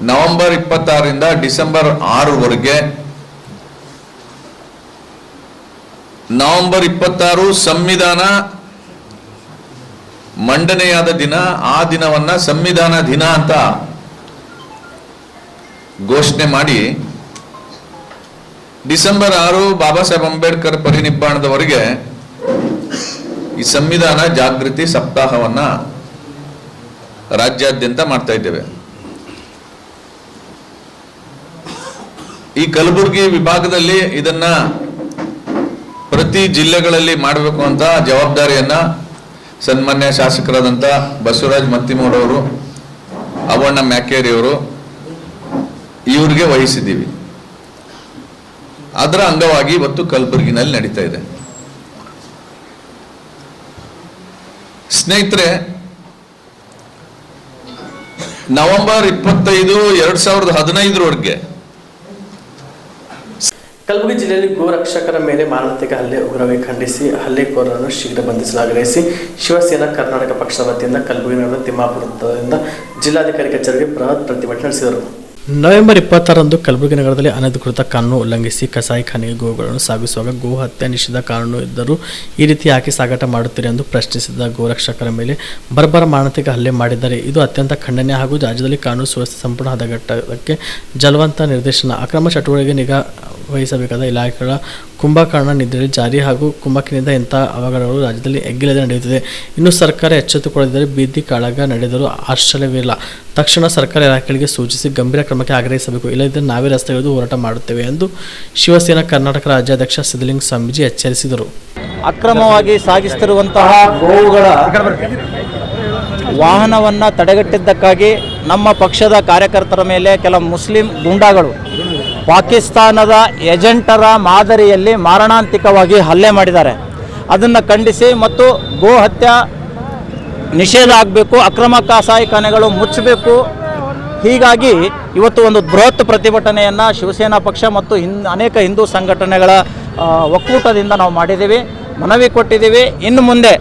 ನವೆಂಬರ್ 26ರಿಂದ ಡಿಸೆಂಬರ್ 6ರವರೆಗೆ, ನವೆಂಬರ್ 26 ಸಂವಿಧಾನ ಮಂಡನೆಯಾದ ದಿನ. ಆ ದಿನವನ್ನ ಸಂವಿಧಾನ ದಿನ ಅಂತ ಘೋಷಣೆ ಮಾಡಿ ಡಿಸೆಂಬರ್ 6 ಬಾಬಾ ಸಾಹೇಬ್ ಅಂಬೇಡ್ಕರ್ ಪರಿನಿಬ್ಬಾಣದವರೆಗೆ ಈ ಸಂವಿಧಾನ ಜಾಗೃತಿ ಸಪ್ತಾಹವನ್ನ ರಾಜ್ಯಾದ್ಯಂತ ಮಾಡ್ತಾ ಇದ್ದೇವೆ. ಈ ಕಲಬುರಗಿ ವಿಭಾಗದಲ್ಲಿ ಇದನ್ನ ಪ್ರತಿ ಜಿಲ್ಲೆಗಳಲ್ಲಿ ಮಾಡಬೇಕು ಅಂತ ಜವಾಬ್ದಾರಿಯನ್ನ ಸನ್ಮಾನ್ಯ ಶಾಸಕರಾದಂಥ ಬಸವರಾಜ್ ಮತ್ತಿಮೂಡವರು, ಅವಣ್ಣ ಮ್ಯಾಕೇರಿಯವರು ಇವ್ರಿಗೆ ವಹಿಸಿದ್ದೀವಿ. ಅದರ ಅಂಗವಾಗಿ ಇವತ್ತು ಕಲಬುರಗಿನಲ್ಲಿ ನಡೀತಾ ಇದೆ. ಸ್ನೇಹಿತರೆ, ನವೆಂಬರ್ 25, 2015 ಕಲಬುರಗಿ ಜಿಲ್ಲೆಯಲ್ಲಿ ಗೋರಕ್ಷಕರ ಮೇಲೆ ಮಾರಣಾಂತಿಕ ಹಲ್ಲೆ ಉಗ್ರವಾಗಿ ಖಂಡಿಸಿ ಹಲ್ಲೆಕೋರರನ್ನು ಶೀಘ್ರ ಬಂಧಿಸಲಾಗಲಿಸಿ ಶಿವಸೇನಾ ಕರ್ನಾಟಕ ಪಕ್ಷದ ವತಿಯಿಂದ ಕಲಬುರಗಿ ನಗರದ ತಿಮ್ಮಾಪುರದಿಂದ ಜಿಲ್ಲಾಧಿಕಾರಿ ಕಚೇರಿಗೆ ಬೃಹತ್ ಪ್ರತಿಭಟನೆ ನಡೆಸಿದರು. ನವೆಂಬರ್ 26 ಕಲಬುರಗಿ ನಗರದಲ್ಲಿ ಅನಧಿಕೃತ ಕಾನೂನು ಉಲ್ಲಂಘಿಸಿ ಕಸಾಯಿಖಾನೆಗೆ ಗೋವುಗಳನ್ನು ಸಾಗಿಸುವಾಗ ಗೋ ಹತ್ಯೆ ನಿಷೇಧ ಕಾನೂನು ಇದ್ದರೂ ಈ ರೀತಿ ಯಾಕೆ ಸಾಗಾಟ ಮಾಡುತ್ತೀರಿ ಎಂದು ಪ್ರಶ್ನಿಸಿದ ಗೋರಕ್ಷಕರ ಮೇಲೆ ಬರ್ಬರ ಮಾರಣಾಂತಿಕ ಹಲ್ಲೆ ಮಾಡಿದ್ದಾರೆ. ಇದು ಅತ್ಯಂತ ಖಂಡನೀಯ ಹಾಗೂ ರಾಜ್ಯದಲ್ಲಿ ಕಾನೂನು ಸುವ್ಯವಸ್ಥೆ ಸಂಪೂರ್ಣ ಹದಗೆಟ್ಟಕ್ಕೆ ಜಲವಂತ ನಿರ್ದೇಶನ. ಅಕ್ರಮ ಚಟುವಟಿಕೆಗೆ ನಿಗಾ ವಹಿಸಬೇಕಾದ ಇಲಾಖೆಗಳ ಕುಂಭಕರ್ಣ ನಿದ್ರೆ ಜಾರಿ ಹಾಗೂ ಕುಮ್ಮಕ್ಕಿನಿಂದ ಇಂತಹ ಅವಘಡಗಳು ರಾಜ್ಯದಲ್ಲಿ ಎಗ್ಗಿಲ್ಲದೆ ನಡೆಯುತ್ತಿದೆ. ಇನ್ನು ಸರ್ಕಾರ ಎಚ್ಚೆತ್ತುಕೊಳ್ಳದಿದ್ದರೆ ಬೀದಿ ಕಾಳಗ ನಡೆದರೂ ಆಶ್ಚರ್ಯವಿಲ್ಲ. ತಕ್ಷಣ ಸರ್ಕಾರ ಇಲಾಖೆಗಳಿಗೆ ಸೂಚಿಸಿ ಗಂಭೀರ ಕ್ರಮಕ್ಕೆ ಆಗ್ರಹಿಸಬೇಕು, ಇಲ್ಲದಿದ್ದರೆ ನಾವೇ ರಸ್ತೆ ಹಿಡಿದು ಹೋರಾಟ ಮಾಡುತ್ತೇವೆ ಎಂದು ಶಿವಸೇನಾ ಕರ್ನಾಟಕ ರಾಜ್ಯಾಧ್ಯಕ್ಷ ಸಿದ್ದಲಿಂಗ ಸ್ವಾಮೀಜಿ ಎಚ್ಚರಿಸಿದರು. ಅಕ್ರಮವಾಗಿ ಸಾಗಿಸುತ್ತಿರುವಂತಹ ಗೋವುಗಳ ವಾಹನವನ್ನು ತಡೆಗಟ್ಟಿದ್ದಕ್ಕಾಗಿ ನಮ್ಮ ಪಕ್ಷದ ಕಾರ್ಯಕರ್ತರ ಮೇಲೆ ಕೆಲ ಮುಸ್ಲಿಂ ಗೂಂಡಾಗಳು ಪಾಕಿಸ್ತಾನದ ಏಜೆಂಟರ ಮಾದರಿಯಲ್ಲಿ ಮಾರಣಾಂತಿಕವಾಗಿ ಹಲ್ಲೆ ಮಾಡಿದ್ದಾರೆ. ಅದನ್ನು ಖಂಡಿಸಿ ಮತ್ತು ಗೋ ಹತ್ಯೆ ನಿಷೇಧ ಆಗಬೇಕು, ಅಕ್ರಮ ಕಸಾಯಿಖಾನೆಗಳು ಮುಚ್ಚಬೇಕು. ಹೀಗಾಗಿ ಇವತ್ತು ಒಂದು ಬೃಹತ್ ಪ್ರತಿಭಟನೆಯನ್ನು ಶಿವಸೇನಾ ಪಕ್ಷ ಮತ್ತು ಅನೇಕ ಹಿಂದೂ ಸಂಘಟನೆಗಳ ಒಕ್ಕೂಟದಿಂದ ನಾವು ಮಾಡಿದ್ದೀವಿ, ಮನವಿ ಕೊಟ್ಟಿದ್ದೀವಿ. ಇನ್ನು ಮುಂದೆ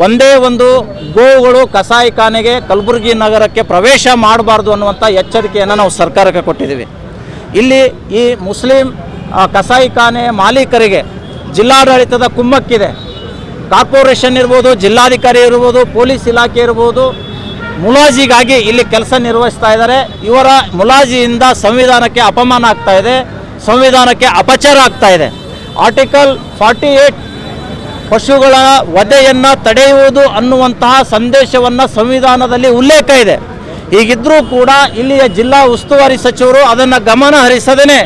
ಒಂದೇ ಒಂದು ಗೋವುಗಳು ಕಸಾಯಿಖಾನೆಗೆ ಕಲಬುರಗಿ ನಗರಕ್ಕೆ ಪ್ರವೇಶ ಮಾಡಬಾರ್ದು ಅನ್ನುವಂಥ ಎಚ್ಚರಿಕೆಯನ್ನು ನಾವು ಸರ್ಕಾರಕ್ಕೆ ಕೊಟ್ಟಿದ್ದೀವಿ. ಇಲ್ಲಿ ಈ ಮುಸ್ಲಿಂ ಕಸಾಯಿಖಾನೆ ಮಾಲೀಕರಿಗೆ ಜಿಲ್ಲಾಡಳಿತದ ಕುಮ್ಮಕ್ಕಿದೆ. ಕಾರ್ಪೊರೇಷನ್ ಇರ್ಬೋದು, ಜಿಲ್ಲಾಧಿಕಾರಿ ಇರ್ಬೋದು, ಪೊಲೀಸ್ ಇಲಾಖೆ ಇರ್ಬೋದು, ಮುಲಾಜಿಗಾಗಿ ಇಲ್ಲಿ ಕೆಲಸ ನಿರ್ವಹಿಸ್ತಾ ಇದ್ದಾರೆ. ಇವರ ಮುಲಾಜಿಯಿಂದ ಸಂವಿಧಾನಕ್ಕೆ ಅಪಮಾನ ಆಗ್ತಾ ಇದೆ, ಸಂವಿಧಾನಕ್ಕೆ ಅಪಚಾರ ಆಗ್ತಾ ಇದೆ. ಆರ್ಟಿಕಲ್ 48 ಪಶುಗಳ ವಧೆಯನ್ನು ತಡೆಯುವುದು ಅನ್ನುವಂತಹ ಸಂದೇಶವನ್ನು ಸಂವಿಧಾನದಲ್ಲಿ ಉಲ್ಲೇಖ ಇದೆ. ಹೀಗಿದ್ದರೂ ಕೂಡ ಇಲ್ಲಿಯ ಜಿಲ್ಲಾ ಉಸ್ತುವಾರಿ ಸಚಿವರು ಅದನ್ನು ಗಮನ ಹರಿಸದೇ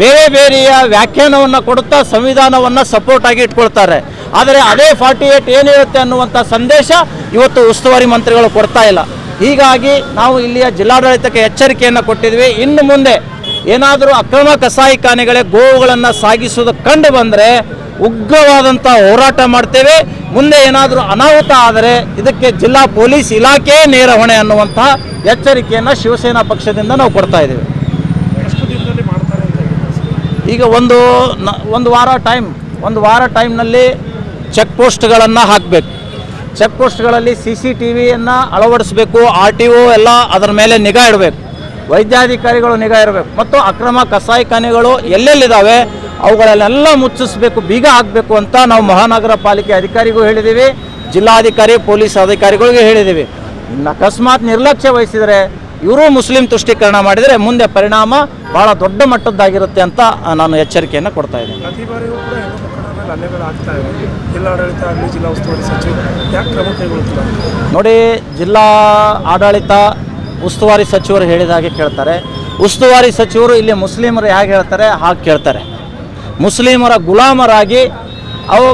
ಬೇರೆ ಬೇರೆಯ ವ್ಯಾಖ್ಯಾನವನ್ನು ಕೊಡುತ್ತಾ ಸಂವಿಧಾನವನ್ನು ಸಪೋರ್ಟ್ ಆಗಿ ಇಟ್ಕೊಳ್ತಾರೆ. ಆದರೆ ಅದೇ 48 ಏನಿರುತ್ತೆ ಅನ್ನುವಂಥ ಸಂದೇಶ ಇವತ್ತು ಉಸ್ತುವಾರಿ ಮಂತ್ರಿಗಳು ಕೊಡ್ತಾ ಇಲ್ಲ. ಹೀಗಾಗಿ ನಾವು ಇಲ್ಲಿಯ ಜಿಲ್ಲಾಡಳಿತಕ್ಕೆ ಎಚ್ಚರಿಕೆಯನ್ನು ಕೊಟ್ಟಿದ್ವಿ. ಇನ್ನು ಮುಂದೆ ಏನಾದರೂ ಅಕ್ರಮ ಕಸಾಯಿಖಾನೆಗಳೇ ಗೋವುಗಳನ್ನು ಸಾಗಿಸುವುದು ಕಂಡು ಬಂದರೆ ಉಗ್ರವಾದಂಥ ಹೋರಾಟ ಮಾಡ್ತೇವೆ. ಮುಂದೆ ಏನಾದರೂ ಅನಾಹುತ ಆದರೆ ಇದಕ್ಕೆ ಜಿಲ್ಲಾ ಪೊಲೀಸ್ ಇಲಾಖೆಯೇ ನೇರ ಹೊಣೆ ಅನ್ನುವಂತಹ ಎಚ್ಚರಿಕೆಯನ್ನು ಶಿವಸೇನಾ ಪಕ್ಷದಿಂದ ನಾವು ಕೊಡ್ತಾ ಇದ್ದೇವೆ. ಈಗ ಒಂದು ವಾರ ಟೈಮ್ನಲ್ಲಿ ಚೆಕ್ ಪೋಸ್ಟ್ಗಳನ್ನು ಹಾಕಬೇಕು. ಚೆಕ್ ಪೋಸ್ಟ್ಗಳಲ್ಲಿ CCTVಯನ್ನು ಅಳವಡಿಸಬೇಕು. RTO ಎಲ್ಲ ಅದರ ಮೇಲೆ ನಿಗಾ ಇಡಬೇಕು, ವೈದ್ಯಾಧಿಕಾರಿಗಳು ನಿಗಾ ಇರಬೇಕು ಮತ್ತು ಅಕ್ರಮ ಕಸಾಯಿಖಾನೆಗಳು ಎಲ್ಲೆಲ್ಲಿದ್ದಾವೆ ಅವುಗಳನ್ನೆಲ್ಲ ಮುಚ್ಚಿಸಬೇಕು, ಬೀಗ ಹಾಕಬೇಕು ಅಂತ ನಾವು ಮಹಾನಗರ ಪಾಲಿಕೆ ಅಧಿಕಾರಿಗೂ ಹೇಳಿದ್ದೀವಿ, ಜಿಲ್ಲಾಧಿಕಾರಿ ಪೊಲೀಸ್ ಅಧಿಕಾರಿಗಳಿಗೆ ಹೇಳಿದ್ದೀವಿ. ಇನ್ನು ಅಕಸ್ಮಾತ್ ನಿರ್ಲಕ್ಷ್ಯ ವಹಿಸಿದರೆ ಇವರು ಮುಸ್ಲಿಂ ತುಷ್ಟೀಕರಣ ಮಾಡಿದರೆ ಮುಂದೆ ಪರಿಣಾಮ ಭಾಳ ದೊಡ್ಡ ಮಟ್ಟದ್ದಾಗಿರುತ್ತೆ ಅಂತ ನಾನು ಎಚ್ಚರಿಕೆಯನ್ನು ಕೊಡ್ತಾ ಇದ್ದೀನಿ. ಪ್ರತಿ ಬಾರಿಯೂ ಕೂಡ ಹೆಣ್ಣು ಮಕ್ಕಳ ಮೇಲೆ ಹಲ್ಲೆಗಳು ಆಗ್ತಾ ಇದೆ. ಜಿಲ್ಲಾಡಳಿತ ಆಗಲಿ, ಜಿಲ್ಲಾ ಉಸ್ತುವಾರಿ ಸಚಿವರು ಯಾಕೆ ಕ್ರಮ ಕೈಗೊಳ್ತಿಲ್ಲ? ನೋಡಿ, ಜಿಲ್ಲಾ ಆಡಳಿತ ಉಸ್ತುವಾರಿ ಸಚಿವರು ಹೇಳಿದ ಹಾಗೆ ಕೇಳ್ತಾರೆ. ಉಸ್ತುವಾರಿ ಸಚಿವರು ಇಲ್ಲಿ ಮುಸ್ಲಿಮರು ಹೇಗೆ ಹೇಳ್ತಾರೆ ಹಾಗೆ ಕೇಳ್ತಾರೆ. ಮುಸ್ಲಿಮರ ಗುಲಾಮರಾಗಿ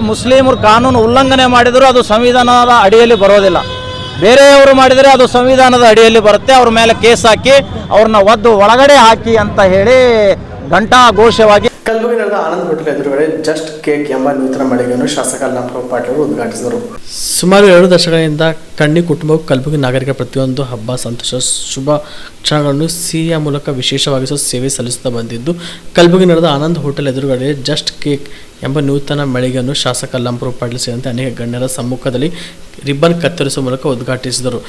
ಮುಸ್ಲಿಮರು ಕಾನೂನು ಉಲ್ಲಂಘನೆ ಮಾಡಿದರೂ ಅದು ಸಂವಿಧಾನದ ಅಡಿಯಲ್ಲಿ ಬರೋದಿಲ್ಲ. ಬೇರೆಯವರು ಮಾಡಿದರೆ ಅದು ಸಂವಿಧಾನದ ಅಡಿಯಲ್ಲಿ ಬರುತ್ತೆ. ಅವ್ರ ಮೇಲೆ ಕೇಸ್ ಹಾಕಿ ಅವ್ರನ್ನ ಒದ್ದು ಒಳಗಡೆ ಹಾಕಿ ಅಂತ ಹೇಳಿ ಘಂಟಾಘೋಷವಾಗಿ ಕಲಬುರಗಿ ನಗರದ ಆನಂದ್ ಹೋಟೆಲ್ ಎದುರುಗಡೆ ಜಸ್ಟ್ ಕೇಕ್ ಎಂಬ ನೂತನ ಮಳಿಗೆಯನ್ನು ಶಾಸಕ ಅಲ್ಲಾಪುರ ಪಾಟೀಲ್ ಉದ್ಘಾಟಿಸಿದರು. ಸುಮಾರು 2 ದಶಕಗಳಿಂದ ಕಣ್ಣಿ ಕುಟುಂಬವು ಕಲಬುರಗಿ ನಾಗರಿಕರ ಪ್ರತಿಯೊಂದು ಹಬ್ಬ, ಸಂತೋಷ, ಶುಭ ಕ್ಷಣಗಳನ್ನು ಸಿಹಿಯ ಮೂಲಕ ವಿಶೇಷವಾಗಿಸುವ ಸೇವೆ ಸಲ್ಲಿಸುತ್ತಾ ಬಂದಿದ್ದು, ಕಲಬುರಗಿ ನಗರದ ಆನಂದ್ ಹೋಟೆಲ್ ಎದುರುಗಡೆ ಜಸ್ಟ್ ಕೇಕ್ ಎಂಬ ನೂತನ ಮಳಿಗೆಯನ್ನು ಶಾಸಕ ಅಲ್ಲಾಪುರ ಪಾಟೀಲ್ ಸೇರಿದಂತೆ ಅನೇಕ ಗಣ್ಯರ ಸಮ್ಮುಖದಲ್ಲಿ ರಿಬ್ಬನ್ ಕತ್ತರಿಸುವ ಮೂಲಕ ಉದ್ಘಾಟಿಸಿದರು.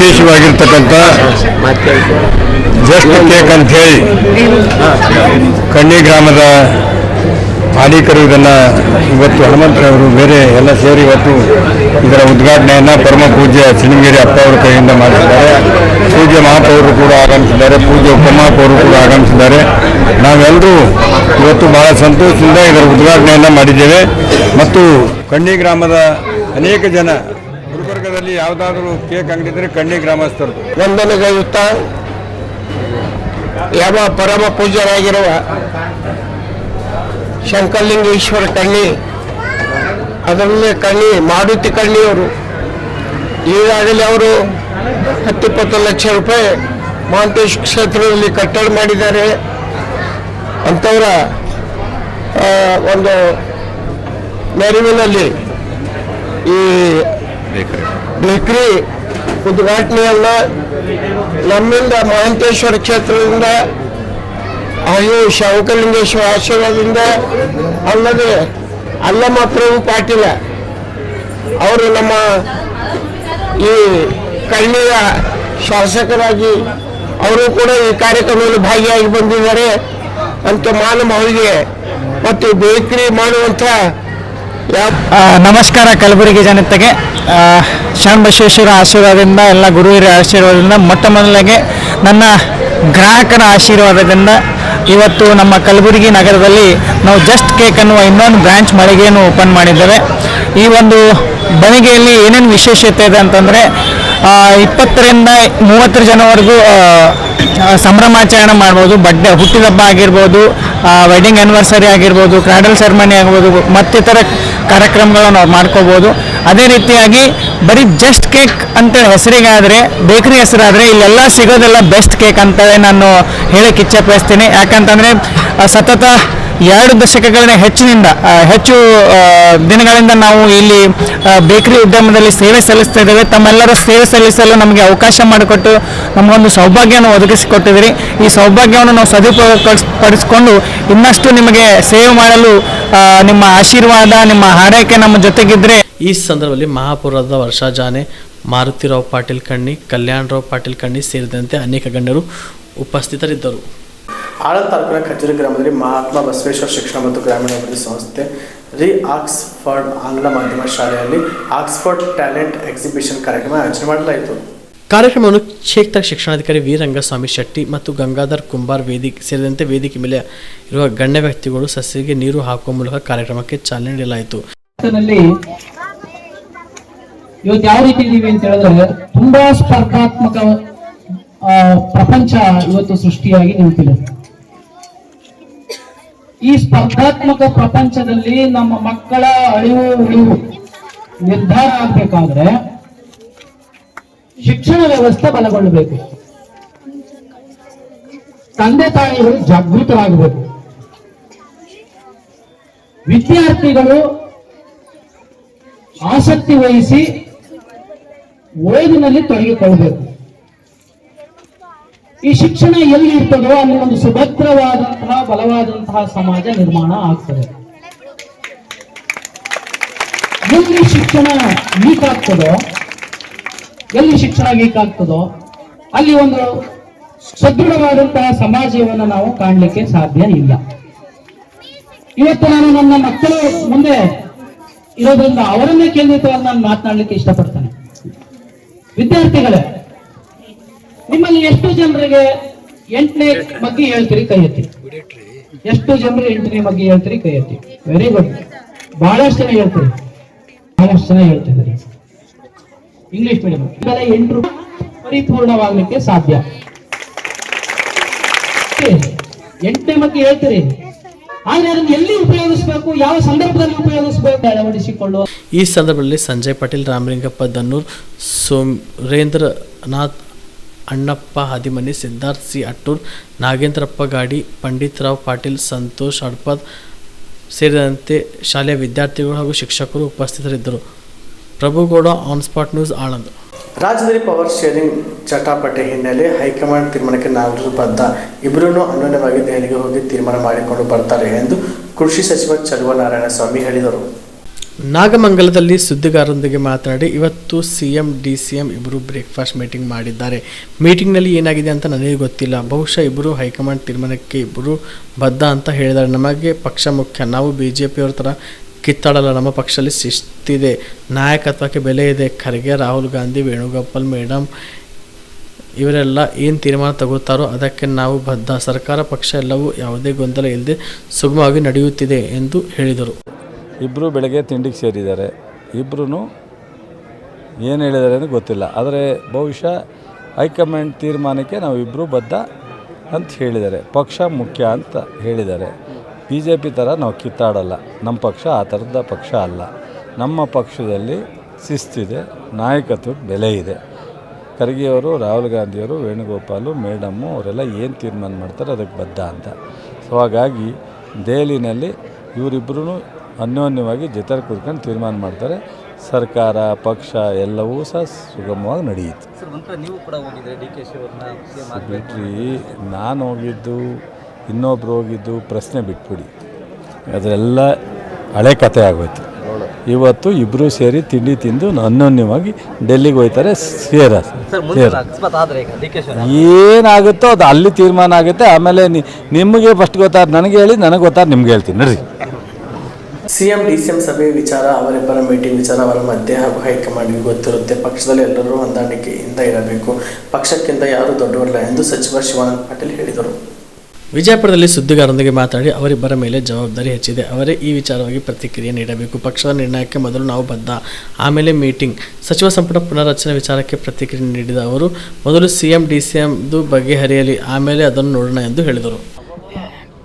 ವಿಶೇಷವಾಗಿರ್ತಕ್ಕಂಥ ಜಸ್ಟ್ ಕೇಕ್ ಅಂಥೇಳಿ ಕಣ್ಣಿ ಗ್ರಾಮದ ಮಾಲೀಕರು ಇದನ್ನು ಇವತ್ತು ಹನುಮಂತರವರು ಬೇರೆ ಎಲ್ಲ ಸೇರಿ ಇವತ್ತು ಇದರ ಉದ್ಘಾಟನೆಯನ್ನು ಪರಮ ಪೂಜ್ಯ ಸಿಣಗೇರಿ ಅಪ್ಪ ಅವರ ಕೈಯಿಂದ ಮಾಡಿಸಿದ್ದಾರೆ. ಪೂಜ್ಯ ಮಹಾಪೌರರು ಕೂಡ ಆಗಮಿಸಿದ್ದಾರೆ, ಪೂಜ್ಯ ಉಪಮಹಾಪೌರರು ಕೂಡ ಆಗಮಿಸಿದ್ದಾರೆ. ನಾವೆಲ್ಲರೂ ಇವತ್ತು ಬಹಳ ಸಂತೋಷದಿಂದ ಇದರ ಉದ್ಘಾಟನೆಯನ್ನು ಮಾಡಿದ್ದೇವೆ ಮತ್ತು ಕಣ್ಣಿ ಗ್ರಾಮದ ಅನೇಕ ಜನ ಗುಲ್ಬರ್ಗದಲ್ಲಿ ಯಾವುದಾದ್ರೂ ಕೇಕ್ ಅಂಗಡಿ ಇದ್ದರೆ ಕಣ್ಣಿ ಗ್ರಾಮಸ್ಥರು ವಂದನೆಗೈಯುತ್ತಾ ಯಾವ ಪರಮ ಪೂಜ್ಯರಾಗಿರುವ ಶಂಕರಲಿಂಗೇಶ್ವರ ಕಣ್ಣಿ, ಅದರಲ್ಲೇ ಕಣ್ಣಿ ಮಾರುತಿ ಕಣ್ಣಿಯವರು ಈಗಾಗಲೇ ಅವರು 10-20 ಲಕ್ಷ ರೂಪಾಯಿ ಮಹಾಂತೇಶ್ ಕ್ಷೇತ್ರದಲ್ಲಿ ಕಟ್ಟಡ ಮಾಡಿದ್ದಾರೆ. ಅಂಥವರ ಒಂದು ನೆರವಿನಲ್ಲಿ ಈ ಬೇಕರಿ ಉದ್ಘಾಟನೆಯನ್ನು ನಮ್ಮಿಂದ ಮಹಾಂತೇಶ್ವರ ಕ್ಷೇತ್ರದಿಂದ ಹಾಗೂ ಶಂಕರಲಿಂಗೇಶ್ವರ ಆಶೀರ್ವಾದದಿಂದ, ಅಲ್ಲದೆ ಅಲ್ಲಮ್ಮ ಪ್ರಭು ಪಾಟೀಲ ಅವರು ನಮ್ಮ ಈ ಕಣ್ಣಿಯ ಶಾಸಕರಾಗಿ ಅವರು ಕೂಡ ಈ ಕಾರ್ಯಕ್ರಮದಲ್ಲಿ ಭಾಗಿಯಾಗಿ ಬಂದಿದ್ದಾರೆ. ಅಂತ ಮಾನವರಿಗೆ ಮತ್ತು ಬೇಕರಿ ಮಾಡುವಂಥ ನಮಸ್ಕಾರ ಕಲಬುರಗಿ ಜನತೆಗೆ. ಶರಣಬಸವೇಶ್ವರ ಆಶೀರ್ವಾದದಿಂದ, ಎಲ್ಲ ಗುರು ಹಿರಿಯರ ಆಶೀರ್ವಾದದಿಂದ, ಮೊಟ್ಟ ಮೊದಲಿಗೆ ನನ್ನ ಗ್ರಾಹಕರ ಆಶೀರ್ವಾದದಿಂದ ಇವತ್ತು ನಮ್ಮ ಕಲಬುರಗಿ ನಗರದಲ್ಲಿ ನಾವು ಜಸ್ಟ್ ಕೇಕ್ ಅನ್ನುವ ಇನ್ನೊಂದು ಬ್ರಾಂಚ್ ಮಳಿಗೆಯನ್ನು ಓಪನ್ ಮಾಡಿದ್ದೇವೆ. ಈ ಒಂದು ಮಳಿಗೆಯಲ್ಲಿ ಏನೇನು ವಿಶೇಷತೆ ಇದೆ ಅಂತಂದರೆ 20ರಿಂದ 30 ಜನವರೆಗೂ ಸಂಭ್ರಮಾಚರಣೆ ಮಾಡ್ಬೋದು. ಹುಟ್ಟಿದಬ್ಬ ಆಗಿರ್ಬೋದು, ವೆಡ್ಡಿಂಗ್ ಆ್ಯನಿವರ್ಸರಿ ಆಗಿರ್ಬೋದು, ಕ್ರಾಡಲ್ ಸೆರೆಮನಿ ಆಗ್ಬೋದು, ಮತ್ತಿತರ ಕಾರ್ಯಕ್ರಮಗಳನ್ನು ನಾವು ಮಾಡ್ಕೋಬೋದು. ಅದೇ ರೀತಿಯಾಗಿ ಬರೀ ಜಸ್ಟ್ ಕೇಕ್ ಅಂತೇಳಿ ಹೆಸರಿಗಾದರೆ, ಬೇಕರಿ ಹೆಸರಾದರೆ ಇಲ್ಲೆಲ್ಲ ಸಿಗೋದೆಲ್ಲ ಬೆಸ್ಟ್ ಕೇಕ್ ಅಂತೇಳಿ ನಾನು ಹೇಳಕ್ಕೆ ಇಚ್ಛೆ ಪಡಿಸ್ತೀನಿ. ಯಾಕಂತಂದರೆ ಸತತ 2 ದಶಕಗಳ ಹೆಚ್ಚು ದಿನಗಳಿಂದ ನಾವು ಇಲ್ಲಿ ಬೇಕರಿ ಉದ್ಯಮದಲ್ಲಿ ಸೇವೆ ಸಲ್ಲಿಸ್ತಾ ಇದ್ದೇವೆ. ತಮ್ಮೆಲ್ಲರ ಸೇವೆ ಸಲ್ಲಿಸಲು ನಮಗೆ ಅವಕಾಶ ಮಾಡಿಕೊಟ್ಟು ನಮಗೊಂದು ಸೌಭಾಗ್ಯವನ್ನು ಒದಗಿಸಿಕೊಟ್ಟಿದ್ದೀರಿ. ಈ ಸೌಭಾಗ್ಯವನ್ನು ನಾವು ಸದುಪಯೋಗಪಡಿಸಿಕೊಂಡು ಇನ್ನಷ್ಟು ನಿಮಗೆ ಸೇವೆ ಮಾಡಲು ನಿಮ್ಮ ಆಶೀರ್ವಾದ, ನಿಮ್ಮ ಹಾರೈಕೆ ನಮ್ಮ ಜೊತೆಗಿದ್ರೆ. ಈ ಸಂದರ್ಭದಲ್ಲಿ ಮಹಾಪೌರದ ವರ್ಷಾ ಜಾನೆ, ಮಾರುತಿರಾವ್ ಪಾಟೀಲ್ ಕಣ್ಣಿ, ಕಲ್ಯಾಣರಾವ್ ಪಾಟೀಲ್ ಕಣ್ಣಿ ಸೇರಿದಂತೆ ಅನೇಕ ಗಣ್ಯರು ಉಪಸ್ಥಿತರಿದ್ದರು. ಆಳಂದ ತಾಲೂಕಿನ ಖಜೂರಿ ಗ್ರಾಮದಲ್ಲಿ ಮಹಾತ್ಮ ಬಸವೇಶ್ವರ ಶಿಕ್ಷಣ ಮತ್ತು ಗ್ರಾಮೀಣಾಭಿವೃದ್ಧಿ ಸಂಸ್ಥೆ ಆಕ್ಸ್ಫರ್ಡ್ ಆಂಗ್ಲ ಮಾಧ್ಯಮ ಶಾಲೆಯಲ್ಲಿ ಆಕ್ಸ್ಫರ್ಡ್ ಟ್ಯಾಲೆಂಟ್ ಎಕ್ಸಿಬಿಷನ್ ಕಾರ್ಯಕ್ರಮ ಆಯೋಜನೆ ಮಾಡಲಾಯಿತು. ಕಾರ್ಯಕ್ರಮವನ್ನು ಕ್ಷೇತ್ರ ಶಿಕ್ಷಣಾಧಿಕಾರಿ ವೀರಂಗಸ್ವಾಮಿ ಶೆಟ್ಟಿ ಮತ್ತು ಗಂಗಾಧರ್ ಕುಂಬಾರ್ ಸೇರಿದಂತೆ ವೇದಿಕೆ ಮೇಲೆ ಇರುವ ಗಣ್ಯ ವ್ಯಕ್ತಿಗಳು ಸಸಿಗೆ ನೀರು ಹಾಕುವ ಮೂಲಕ ಕಾರ್ಯಕ್ರಮಕ್ಕೆ ಚಾಲನೆ ನೀಡಲಾಯಿತು. ಇವತ್ತು ಯಾವ ರೀತಿ ಇದೀವಿ ಅಂತ ಹೇಳಿದ್ರೆ, ತುಂಬಾ ಸ್ಪರ್ಧಾತ್ಮಕ ಪ್ರಪಂಚ ಇವತ್ತು ಸೃಷ್ಟಿಯಾಗಿ ನಿಂತಿದೆ. ಈ ಸ್ಪರ್ಧಾತ್ಮಕ ಪ್ರಪಂಚದಲ್ಲಿ ನಮ್ಮ ಮಕ್ಕಳ ಅಳಿವು ಉಳಿವು ನಿರ್ಧಾರ ಆಗ್ಬೇಕಾದ್ರೆ ಶಿಕ್ಷಣ ವ್ಯವಸ್ಥೆ ಬಲಗೊಳ್ಳಬೇಕು. ತಂದೆ ತಾಯಿಗಳು ಜಾಗೃತರಾಗಬೇಕು. ವಿದ್ಯಾರ್ಥಿಗಳು ಆಸಕ್ತಿ ವಹಿಸಿ ಓದಿನಲ್ಲಿ ತೊಡಗಿಕೊಳ್ಳಬೇಕು. ಈ ಶಿಕ್ಷಣ ಎಲ್ಲಿ ಇರ್ತದೋ ಅಲ್ಲಿ ಒಂದು ಸುಭದ್ರವಾದಂತಹ ಬಲವಾದಂತಹ ಸಮಾಜ ನಿರ್ಮಾಣ ಆಗ್ತದೆ. ಎಲ್ಲಿ ಶಿಕ್ಷಣ ವೀಕ್ ಆಗ್ತದೋ ಅಲ್ಲಿ ಒಂದು ಸದೃಢವಾದಂತಹ ಸಮಾಜವನ್ನು ನಾವು ಕಾಣಲಿಕ್ಕೆ ಸಾಧ್ಯ ಇಲ್ಲ. ಇವತ್ತು ನಾನು ನನ್ನ ಮಕ್ಕಳು ಮುಂದೆ ಇರೋದ್ರಿಂದ ಅವರನ್ನೇ ಕೇಂದ್ರಿತವಾಗಿ ನಾನು ಮಾತನಾಡಲಿಕ್ಕೆ ಇಷ್ಟಪಡ್ತೇನೆ. ವಿದ್ಯಾರ್ಥಿಗಳೇ, ನಿಮ್ಮಲ್ಲಿ ಎಷ್ಟು ಜನರಿಗೆ 8ನೇ ಮಗ್ಗಿ ಹೇಳ್ತೀರಿ? ಕೈ ಎತ್ತಿ. ಎಷ್ಟು ಜನರು 8ನೇ ಮಗ್ಗಿ ಹೇಳ್ತೀರಿ? ಕೈ ಎತ್ತಿ. Very good. ಬಹಳಷ್ಟು ಜನ ಹೇಳ್ತಿದ್ದೀರಿ. ಇಂಗ್ಲಿಷ್ ಮೀಡಿಯಂ 8 ಪರಿಪೂರ್ಣವಾಗಲಿಕ್ಕೆ ಸಾಧ್ಯ. 8ನೇ ಮಗ್ಗಿ ಹೇಳ್ತೀರಿ, ಆದ್ರೆ ಅದನ್ನು ಎಲ್ಲಿ ಉಪಯೋಗಿಸಬೇಕು, ಯಾವ ಸಂದರ್ಭದಲ್ಲಿ ಉಪಯೋಗಿಸಬೇಕು ಅಳವಡಿಸಿಕೊಳ್ಳುವ. ಈ ಸಂದರ್ಭದಲ್ಲಿ ಸಂಜಯ್ ಪಾಟೀಲ್, ರಾಮಲಿಂಗಪ್ಪ ದನ್ನೂರ್, ಸುರೇಂದ್ರನಾಥ್, ಅಣ್ಣಪ್ಪ ಹದಿಮನಿ, ಸಿದ್ಧಾರ್ಥ್ ಸಿ ಅಟ್ಟೂರ್, ನಾಗೇಂದ್ರಪ್ಪ ಗಾಡಿ, ಪಂಡಿತ್ ರಾವ್ ಪಾಟೀಲ್, ಸಂತೋಷ್ ಹಡ್ಪದ್ ಸೇರಿದಂತೆ ಶಾಲೆಯ ವಿದ್ಯಾರ್ಥಿಗಳು ಹಾಗೂ ಶಿಕ್ಷಕರು ಉಪಸ್ಥಿತರಿದ್ದರು. Prabhugouda, on spot news, Aland. ರಾಜ್ಯದಲ್ಲಿ ಪವರ್ ಶೇರಿಂಗ್ ಚಟಾಪಟೆ ಹಿನ್ನೆಲೆ ಹೈಕಮಾಂಡ್ ತೀರ್ಮಾನಕ್ಕೆ ನಾವೆಲ್ಲರೂ ಬದ್ಧ. ಇಬ್ಬರೂ ಅನ್ಯೋನ್ಯವಾಗಿ ದೆಹಲಿಗೆ ಹೋಗಿ ತೀರ್ಮಾನ ಮಾಡಿಕೊಂಡು ಬರ್ತಾರೆ ಎಂದು ಕೃಷಿ ಸಚಿವ ಚಲುವ ನಾರಾಯಣಸ್ವಾಮಿ ಹೇಳಿದರು. ನಾಗಮಂಗಲದಲ್ಲಿ ಸುದ್ದಿಗಾರರೊಂದಿಗೆ ಮಾತನಾಡಿ ಇವತ್ತು CM DCM ಇಬ್ಬರು ಬ್ರೇಕ್ಫಾಸ್ಟ್ ಮೀಟಿಂಗ್ ಮಾಡಿದ್ದಾರೆ. ಮೀಟಿಂಗ್ನಲ್ಲಿ ಏನಾಗಿದೆ ಅಂತ ನನಗೆ ಗೊತ್ತಿಲ್ಲ. ಬಹುಶಃ ಇಬ್ಬರು ಹೈಕಮಾಂಡ್ ತೀರ್ಮಾನಕ್ಕೆ ಇಬ್ಬರು ಬದ್ಧ ಅಂತ ಹೇಳಿದ್ದಾರೆ. ನಮಗೆ ಪಕ್ಷ ಮುಖ್ಯ. ನಾವು BJPಯವ್ರ ಥರ ಕಿತ್ತಾಡಲ್ಲ. ನಮ್ಮ ಪಕ್ಷದಲ್ಲಿ ಶಿಸ್ತಿದೆ, ನಾಯಕತ್ವಕ್ಕೆ ಬೆಲೆ ಇದೆ. ಖರ್ಗೆ, ರಾಹುಲ್ ಗಾಂಧಿ, ವೇಣುಗೋಪಾಲ್ ಮೇಡಮ್ ಇವರೆಲ್ಲ ಏನು ತೀರ್ಮಾನ ತಗೋತಾರೋ ಅದಕ್ಕೆ ನಾವು ಬದ್ಧ. ಸರ್ಕಾರ ಪಕ್ಷ ಎಲ್ಲವೂ ಯಾವುದೇ ಗೊಂದಲ ಇಲ್ಲದೆ ಸುಗಮವಾಗಿ ನಡೆಯುತ್ತಿದೆ ಎಂದು ಹೇಳಿದರು. ಇಬ್ಬರು ಬೆಳಗ್ಗೆ ತಿಂಡಿಗೆ ಸೇರಿದ್ದಾರೆ. ಇಬ್ಬರೂ ಏನು ಹೇಳಿದ್ದಾರೆ ಅಂತ ಗೊತ್ತಿಲ್ಲ. ಆದರೆ ಬಹುಶಃ ಹೈಕಮಾಂಡ್ ತೀರ್ಮಾನಕ್ಕೆ ನಾವು ಇಬ್ಬರು ಬದ್ಧ ಅಂತ ಹೇಳಿದ್ದಾರೆ. ಪಕ್ಷ ಮುಖ್ಯ ಅಂತ ಹೇಳಿದ್ದಾರೆ. BJP ಥರ ನಾವು ಕಿತ್ತಾಡಲ್ಲ. ನಮ್ಮ ಪಕ್ಷ ಆ ಥರದ ಪಕ್ಷ ಅಲ್ಲ. ನಮ್ಮ ಪಕ್ಷದಲ್ಲಿ ಶಿಸ್ತಿದೆ, ನಾಯಕತ್ವಕ್ಕೆ ಬೆಲೆ ಇದೆ. ಖರ್ಗೆಯವರು, ರಾಹುಲ್ ಗಾಂಧಿಯವರು, ವೇಣುಗೋಪಾಲು ಮೇಡಮ್ಮು ಅವರೆಲ್ಲ ಏನು ತೀರ್ಮಾನ ಮಾಡ್ತಾರೆ ಅದಕ್ಕೆ ಬದ್ಧ ಅಂತ. ಸೊ ಹಾಗಾಗಿ ದೆಹಲಿನಲ್ಲಿ ಇವರಿಬ್ಬರೂ ಅನ್ಯೋನ್ಯವಾಗಿ ಜೊತೆಲಿ ಕೂತ್ಕೊಂಡು ತೀರ್ಮಾನ ಮಾಡ್ತಾರೆ. ಸರ್ಕಾರ ಪಕ್ಷ ಎಲ್ಲವೂ ಸಹ ಸುಗಮವಾಗಿ ನಡೆಯಿತು. ಬಿಟ್ರಿ ನಾನು ಹೋಗಿದ್ದು, ಇನ್ನೊಬ್ರು ಹೋಗಿದ್ದು ಪ್ರಶ್ನೆ ಬಿಟ್ಬಿಡಿ, ಅದರೆಲ್ಲ ಹಳೆ ಕಥೆ ಆಗೋಯ್ತು. ಇವತ್ತು ಇಬ್ಬರು ಸೇರಿ ತಿಂಡಿ ತಿಂದು ಅನ್ಯೋನ್ಯವಾಗಿ ಡೆಲ್ಲಿಗೆ ಹೋಗ್ತಾರೆ. ಏನಾಗುತ್ತೋ ಅದು ಅಲ್ಲಿ ತೀರ್ಮಾನ ಆಗುತ್ತೆ. ಆಮೇಲೆ ನಿಮಗೆ ಫಸ್ಟ್ ಗೊತ್ತಾದ್ರೆ ನನಗೆ ಹೇಳಿ, ನನಗೆ ಗೊತ್ತಾದ್ರೆ ನಿಮ್ಗೆ ಹೇಳ್ತೀನಿ ನಡ್ರಿ. CM DCM ಸಭೆ ವಿಚಾರ, ಅವರಿಬ್ಬರ ಮೀಟಿಂಗ್ ವಿಚಾರ ಅವರ ಮಧ್ಯೆ ಹಾಗೂ ಹೈಕಮಾಂಡ್ಗೆ ಗೊತ್ತಿರುತ್ತೆ. ಪಕ್ಷದಲ್ಲಿ ಎಲ್ಲರೂ ಹೊಂದಾಣಿಕೆಯಿಂದ ಇರಬೇಕು. ಪಕ್ಷಕ್ಕಿಂತ ಯಾರೂ ದೊಡ್ಡವರಲ್ಲ ಎಂದು ಸಚಿವ ಶಿವಾನಂದ ಪಾಟೀಲ್ ಹೇಳಿದರು. ವಿಜಯಪುರದಲ್ಲಿ ಸುದ್ದಿಗಾರರೊಂದಿಗೆ ಮಾತನಾಡಿ ಅವರಿಬ್ಬರ ಮೇಲೆ ಜವಾಬ್ದಾರಿ ಹೆಚ್ಚಿದೆ. ಅವರೇ ಈ ವಿಚಾರವಾಗಿ ಪ್ರತಿಕ್ರಿಯೆ ನೀಡಬೇಕು. ಪಕ್ಷದ ನಿರ್ಣಯಕ್ಕೆ ಮೊದಲು ನಾವು ಬದ್ಧ, ಆಮೇಲೆ ಮೀಟಿಂಗ್. ಸಚಿವ ಸಂಪುಟ ಪುನರ್ರಚನೆ ವಿಚಾರಕ್ಕೆ ಪ್ರತಿಕ್ರಿಯೆ ನೀಡಿದ ಅವರು ಮೊದಲು CM DCM ಬಗೆಹರಿಯಲಿ, ಆಮೇಲೆ ಅದನ್ನು ನೋಡೋಣ ಎಂದು ಹೇಳಿದರು.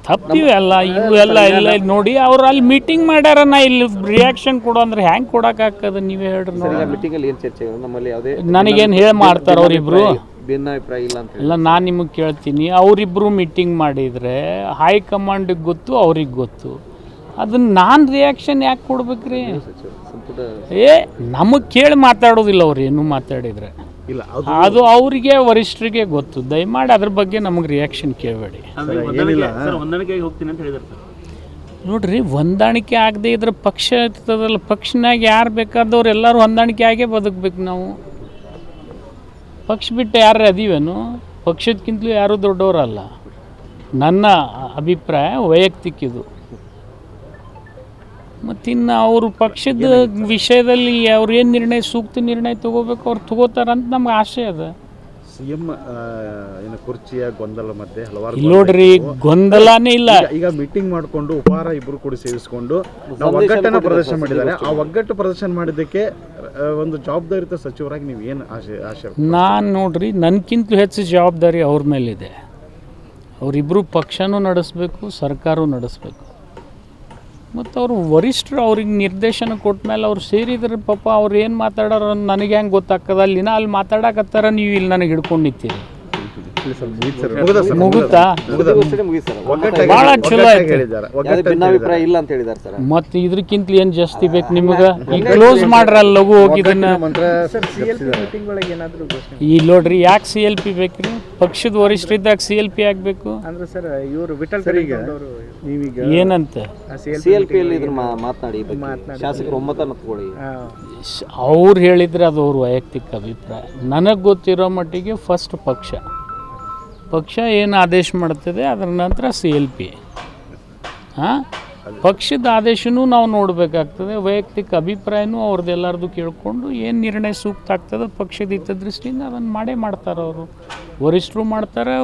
ತಪ್ಪಿವೆಲ್ಲ ಇವೆಲ್ಲ ಇಲ್ಲ ನೋಡಿ. ಅವ್ರು ಅಲ್ಲಿ ಮೀಟಿಂಗ್ ಮಾಡ್ಯಾರ, ನಾ ಇಲ್ಲಿ ರಿಯಾಕ್ಷನ್ ಕೊಡು ಅಂದ್ರೆ ಹ್ಯಾಂಗೆ ಕೊಡೋಕ್ಕಾಗ್ತದೆ ನೀವೇ ಹೇಳ್ರಿ. ನನಗೇನು ಹೇಳಿ ಮಾಡ್ತಾರೆ ಅವರಿಬ್ರು? ಇಲ್ಲ, ನಾನು ನಿಮಗೆ ಕೇಳ್ತೀನಿ, ಅವರಿಬ್ಬರು ಮೀಟಿಂಗ್ ಮಾಡಿದರೆ ಹೈಕಮಾಂಡಿಗೆ ಗೊತ್ತು, ಅವ್ರಿಗೆ ಗೊತ್ತು. ಅದನ್ನ ನಾನು ರಿಯಾಕ್ಷನ್ ಯಾಕೆ ಕೊಡ್ಬೇಕ್ರಿ? ನಮಗೆ ಕೇಳಿ ಮಾತಾಡೋದಿಲ್ಲ ಅವ್ರು ಏನು ಮಾತಾಡಿದರೆ. ಅದು ಅವರಿಗೆ ವರಿಷ್ಠರಿಗೆ ಗೊತ್ತು. ದಯಮಾಡಿ ಅದ್ರ ಬಗ್ಗೆ ನಮಗೆ ರಿಯಾಕ್ಷನ್ ಕೇಳಬೇಡಿ. ನೋಡ್ರಿ, ಹೊಂದಾಣಿಕೆ ಆಗದೆ ಇದ್ರೆ ಪಕ್ಷ ಇರ್ತದಲ್ಲ, ಪಕ್ಷನಾಗ ಯಾರು ಬೇಕಾದವ್ರು ಎಲ್ಲರೂ ಹೊಂದಾಣಿಕೆ ಆಗೇ ಬದುಕಬೇಕು. ನಾವು ಪಕ್ಷ ಬಿಟ್ಟು ಯಾರು ಅದೀವೇನು? ಪಕ್ಷದಕ್ಕಿಂತಲೂ ಯಾರೂ ದೊಡ್ಡವರಲ್ಲ. ನನ್ನ ಅಭಿಪ್ರಾಯ ವೈಯಕ್ತಿಕ ಇದು. ಮತ್ತಿನ್ನು ಅವರು ಪಕ್ಷದ ವಿಷಯದಲ್ಲಿ ಅವ್ರು ಏನು ನಿರ್ಣಯ, ಸೂಕ್ತ ನಿರ್ಣಯ ತಗೋಬೇಕು, ಅವ್ರು ತಗೋತಾರಂತ ನಮ್ಗೆ ಆಸೆ ಅದ. CM ಕುರ್ಚಿಯ ಗೊಂದಲ ಮಧ್ಯೆ ಹಲವಾರು ನೋಡ್ರಿ, ಗೊಂದಲನೇ ಇಲ್ಲ. ಈಗ ಮೀಟಿಂಗ್ ಮಾಡಿಕೊಂಡು ಉಪಹಾರ ಇಬ್ಬರು ಕೂಡ ಸೇರಿಸಿಕೊಂಡು ಒಗ್ಗಟ್ಟನ್ನು ಪ್ರದರ್ಶನ ಮಾಡಿದ್ದಾರೆ. ಆ ಒಗ್ಗಟ್ಟು ಪ್ರದರ್ಶನ ಮಾಡಿದ್ದಕ್ಕೆ ಒಂದು ಜವಾಬ್ದಾರಿತ ಸಚಿವರಾಗಿ ನೀವು ಏನು ಆಶೆ? ನಾನು ನೋಡ್ರಿ, ನನಗಿಂತಲೂ ಹೆಚ್ಚು ಜವಾಬ್ದಾರಿ ಅವ್ರ ಮೇಲಿದೆ. ಅವರಿಬ್ಬರು ಪಕ್ಷನೂ ನಡೆಸಬೇಕು, ಸರ್ಕಾರವೂ ನಡೆಸಬೇಕು. ಮತ್ತು ಅವರು ವರಿಷ್ಠರು ಅವ್ರಿಗೆ ನಿರ್ದೇಶನ ಕೊಟ್ಟ ಮೇಲೆ ಅವ್ರು ಸೇರಿದ್ರೆ ಪಾಪ ಅವ್ರು ಏನು ಮಾತಾಡೋರು ನನಗೆ ಹೆಂಗೆ ಗೊತ್ತಾಗ್ತದೆ? ಅಲ್ಲಿನ ಅಲ್ಲಿ ಮಾತಾಡಕತ್ತಾರ, ನೀವು ಇಲ್ಲಿ ನನಗೆ ಹಿಡ್ಕೊಂಡು ನಿಂತೀರಿ. ಮುಗುತ್ತಾ? ಭಾಳ ಚಲೋ ಆಯ್ತು. ಮತ್ತೆ ಇದ್ರಕ್ಕಿಂತ ಏನು ಜಾಸ್ತಿ ಬೇಕು ನಿಮಗೆ? ಈಗ ಕ್ಲೋಸ್ ಮಾಡ್ರಲ್ಲ ಲಘು ಹೋಗಿ ಇದನ್ನ. ಈ ನೋಡ್ರಿ, ಯಾಕೆ CLP ಬೇಕ್ರಿ? ಪಕ್ಷದ ವರಿಷ್ಠ ಇದ್ದಾಗ CLP ಆಗಬೇಕು ಏನಂತ? ಅವ್ರು ಹೇಳಿದ್ರೆ ಅದು ಅವ್ರ ವೈಯಕ್ತಿಕ ಅಭಿಪ್ರಾಯ. ನನಗೆ ಗೊತ್ತಿರೋ ಮಟ್ಟಿಗೆ ಫಸ್ಟ್ ಪಕ್ಷ ಏನು ಆದೇಶ ಮಾಡ್ತದೆ, ಅದರ ನಂತರ CLP. ಪಕ್ಷದ ಆದೇಶನೂ ನಾವು ನೋಡಬೇಕಾಗ್ತದೆ. ವೈಯಕ್ತಿಕ ಅಭಿಪ್ರಾಯನೂ ಅವ್ರದ್ದು ಎಲ್ಲರದು ಕೇಳಿಕೊಂಡು ಏನು ನಿರ್ಣಯ ಸೂಕ್ತ ಆಗ್ತದೆ ಪಕ್ಷದ ಹಿತದೃಷ್ಟಿಯಿಂದ ಅದನ್ನು ಮಾಡೇ ಮಾಡ್ತಾರೆ. ಅವರು ವರಿಷ್ಠರು ಮಾಡ್ತಾರೆ,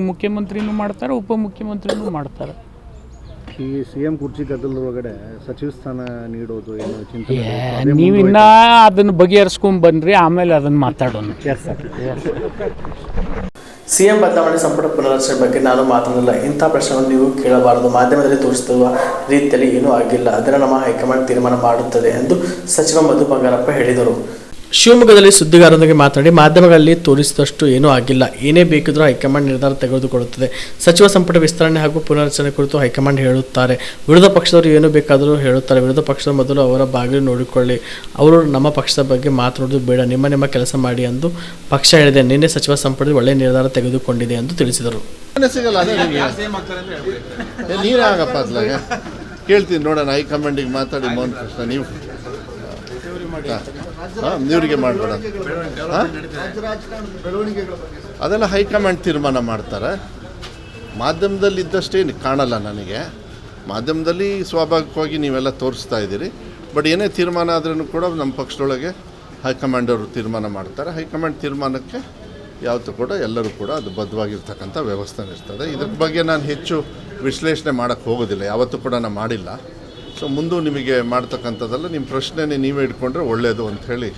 ಮುಖ್ಯಮಂತ್ರಿನೂ ಮಾಡ್ತಾರೆ, ಉಪಮುಖ್ಯಮಂತ್ರಿನೂ ಮಾಡ್ತಾರೆ. ಈ CM ಕುರ್ಚಿ ಗದ್ದಲದೊಳಗಡೆ ಸಚಿವ ಸ್ಥಾನ ನೀಡೋದು ಏನು ಚಿಂತನೆ? ನೀವು ಇನ್ನೂ ಅದನ್ನು ಬಗೆಹರಿಸ್ಕೊಂಡು ಬನ್ನಿರಿ, ಆಮೇಲೆ ಅದನ್ನು ಮಾತಾಡೋಣ. CM ಬದಲಾವಣೆ, ಸಂಪುಟ ಪುನರ್ರಚನೆ ಬಗ್ಗೆ ನಾನು ಮಾತನಾಡಲ್ಲ. ಇಂಥ ಪ್ರಶ್ನೆಗಳನ್ನು ನೀವು ಕೇಳಬಾರದು. ಮಾಧ್ಯಮದಲ್ಲಿ ತೋರಿಸುತ್ತಿರುವ ರೀತಿಯಲ್ಲಿ ಏನೂ ಆಗಿಲ್ಲ. ಅದನ್ನು ನಮ್ಮ ಹೈಕಮಾಂಡ್ ತೀರ್ಮಾನ ಮಾಡುತ್ತದೆ ಎಂದು ಸಚಿವ ಮಧು ಬಂಗಾರಪ್ಪ ಹೇಳಿದರು. ಶಿವಮೊಗ್ಗದಲ್ಲಿ ಸುದ್ದಿಗಾರರೊಂದಿಗೆ ಮಾತನಾಡಿ ಮಾಧ್ಯಮಗಳಲ್ಲಿ ತೋರಿಸಿದಷ್ಟು ಏನೂ ಆಗಿಲ್ಲ. ಏನೇ ಬೇಕಿದ್ರೂ ಹೈಕಮಾಂಡ್ ನಿರ್ಧಾರ ತೆಗೆದುಕೊಳ್ಳುತ್ತದೆ. ಸಚಿವ ಸಂಪುಟ ವಿಸ್ತರಣೆ ಹಾಗೂ ಪುನರ್ರಚನೆ ಕುರಿತು ಹೈಕಮಾಂಡ್ ಹೇಳುತ್ತಾರೆ. ವಿರೋಧ ಪಕ್ಷದವರು ಏನು ಬೇಕಾದರೂ ಹೇಳುತ್ತಾರೆ. ವಿರೋಧ ಪಕ್ಷದ ಮೊದಲು ಅವರ ಬಾಗಿಲು ನೋಡಿಕೊಳ್ಳಿ. ಅವರು ನಮ್ಮ ಪಕ್ಷದ ಬಗ್ಗೆ ಮಾತನಾಡೋದು ಬೇಡ, ನಿಮ್ಮ ಕೆಲಸ ಮಾಡಿ ಎಂದು ಪಕ್ಷ ಹೇಳಿದೆ. ನಿನ್ನೆ ಸಚಿವ ಸಂಪುಟದಲ್ಲಿ ಒಳ್ಳೆಯ ನಿರ್ಧಾರ ತೆಗೆದುಕೊಂಡಿದೆ ಎಂದು ತಿಳಿಸಿದರು. ಕೇಳ್ತೀನಿ ನೋಡೋಣ, ಹೈಕಮಾಂಡಿಗೆ ಮಾತಾಡಿ ಮೋಹನ್ ಕೃಷ್ಣ ನೀವು ಇವರಿಗೆ ಮಾಡಬೇಡ, ಅದೆಲ್ಲ ಹೈಕಮಾಂಡ್ ತೀರ್ಮಾನ ಮಾಡ್ತಾರೆ. ಮಾಧ್ಯಮದಲ್ಲಿ ಇದ್ದಷ್ಟೇ ಕಾಣಲ್ಲ ನನಗೆ. ಮಾಧ್ಯಮದಲ್ಲಿ ಸ್ವಾಭಾವಿಕವಾಗಿ ನೀವೆಲ್ಲ ತೋರಿಸ್ತಾ ಇದ್ದೀರಿ. ಬಟ್ ಏನೇ ತೀರ್ಮಾನ ಆದ್ರೂ ಕೂಡ ನಮ್ಮ ಪಕ್ಷದೊಳಗೆ ಹೈಕಮಾಂಡ್ ಅವರು ತೀರ್ಮಾನ ಮಾಡ್ತಾರೆ. ಹೈಕಮಾಂಡ್ ತೀರ್ಮಾನಕ್ಕೆ ಯಾವತ್ತೂ ಕೂಡ ಎಲ್ಲರೂ ಕೂಡ ಅದು ಬದ್ಧವಾಗಿರ್ತಕ್ಕಂಥ ವ್ಯವಸ್ಥೆ ಇರ್ತದೆ. ಇದ್ರ ಬಗ್ಗೆ ನಾನು ಹೆಚ್ಚು ವಿಶ್ಲೇಷಣೆ ಮಾಡೋಕ್ಕೆ ಹೋಗೋದಿಲ್ಲ, ಯಾವತ್ತೂ ಕೂಡ ನಾನು ಮಾಡಿಲ್ಲ. ಸೊ ಮುಂದೆ ನಿಮಗೆ ಮಾಡ್ತಕ್ಕಂಥದ್ದೆಲ್ಲ ನಿಮ್ಮ ಪ್ರಶ್ನೆನೇ ನೀವೇ ಇಟ್ಕೊಂಡ್ರೆ ಒಳ್ಳೆಯದು ಅಂಥೇಳಿ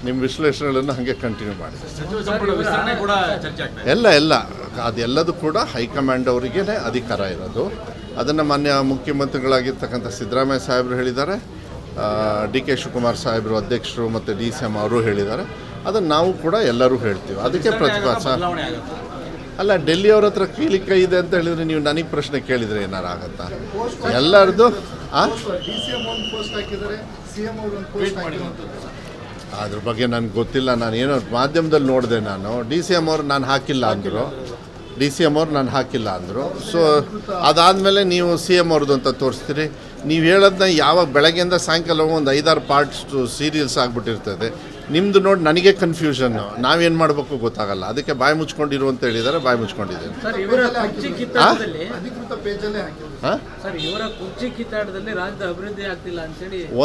ನಿಮ್ಮ ವಿಶ್ಲೇಷಣೆಗಳನ್ನು ಹಾಗೆ ಕಂಟಿನ್ಯೂ ಮಾಡಿ. ಎಲ್ಲ ಅದೆಲ್ಲದೂ ಕೂಡ ಹೈಕಮಾಂಡ್ ಅವರಿಗೇ ಅಧಿಕಾರ ಇರೋದು. ಅದನ್ನು ಮಾನ್ಯ ಮುಖ್ಯಮಂತ್ರಿಗಳಾಗಿರ್ತಕ್ಕಂಥ ಸಿದ್ದರಾಮಯ್ಯ ಸಾಹೇಬರು ಹೇಳಿದ್ದಾರೆ, DK ಶಿವಕುಮಾರ್ ಸಾಹೇಬರು ಅಧ್ಯಕ್ಷರು ಮತ್ತು DCM ಅವರು ಹೇಳಿದ್ದಾರೆ. ಅದನ್ನು ನಾವು ಕೂಡ ಎಲ್ಲರೂ ಹೇಳ್ತೀವಿ. ಅದಕ್ಕೆ ಪ್ರತಿಪಾದ ಅಲ್ಲ, ಡೆಲ್ಲಿಯವ್ರ ಹತ್ರ ಕೀಲಿಕೈ ಇದೆ ಅಂತ ಹೇಳಿದರೆ ನೀವು ನನಗೆ ಪ್ರಶ್ನೆ ಕೇಳಿದರೆ ಏನಾರು ಆಗುತ್ತಾ? ಎಲ್ಲರದು ಅದ್ರ ಬಗ್ಗೆ ನನಗೆ ಗೊತ್ತಿಲ್ಲ. ನಾನು ಏನೋ ಮಾಧ್ಯಮದಲ್ಲಿ ನೋಡಿದೆ. ನಾನು DCM ಅವ್ರು ನಾನು ಹಾಕಿಲ್ಲ ಅಂದರು. ಸೊ ಅದಾದಮೇಲೆ ನೀವು CM ಅವ್ರದ್ದು ಅಂತ ತೋರಿಸ್ತೀರಿ. ನೀವು ಹೇಳೋದನ್ನ ಯಾವಾಗ ಬೆಳಗ್ಗೆಯಿಂದ ಸಾಯಂಕಾಲ ಒಂದು 5-6 ಪಾರ್ಟ್ಸ್ ಸೀರಿಯಲ್ಸ್ ಆಗಿಬಿಟ್ಟಿರ್ತದೆ. ನಿಮ್ಮದು ನೋಡಿ ನನಗೆ ಕನ್ಫ್ಯೂಷನ್ನು, ನಾವೇನು ಮಾಡಬೇಕು ಗೊತ್ತಾಗಲ್ಲ. ಅದಕ್ಕೆ ಬಾಯಿ ಮುಚ್ಕೊಂಡಿರು ಅಂತ ಹೇಳಿದ್ದಾರೆ, ಬಾಯಿ ಮುಚ್ಕೊಂಡಿದ್ದೀನಿ.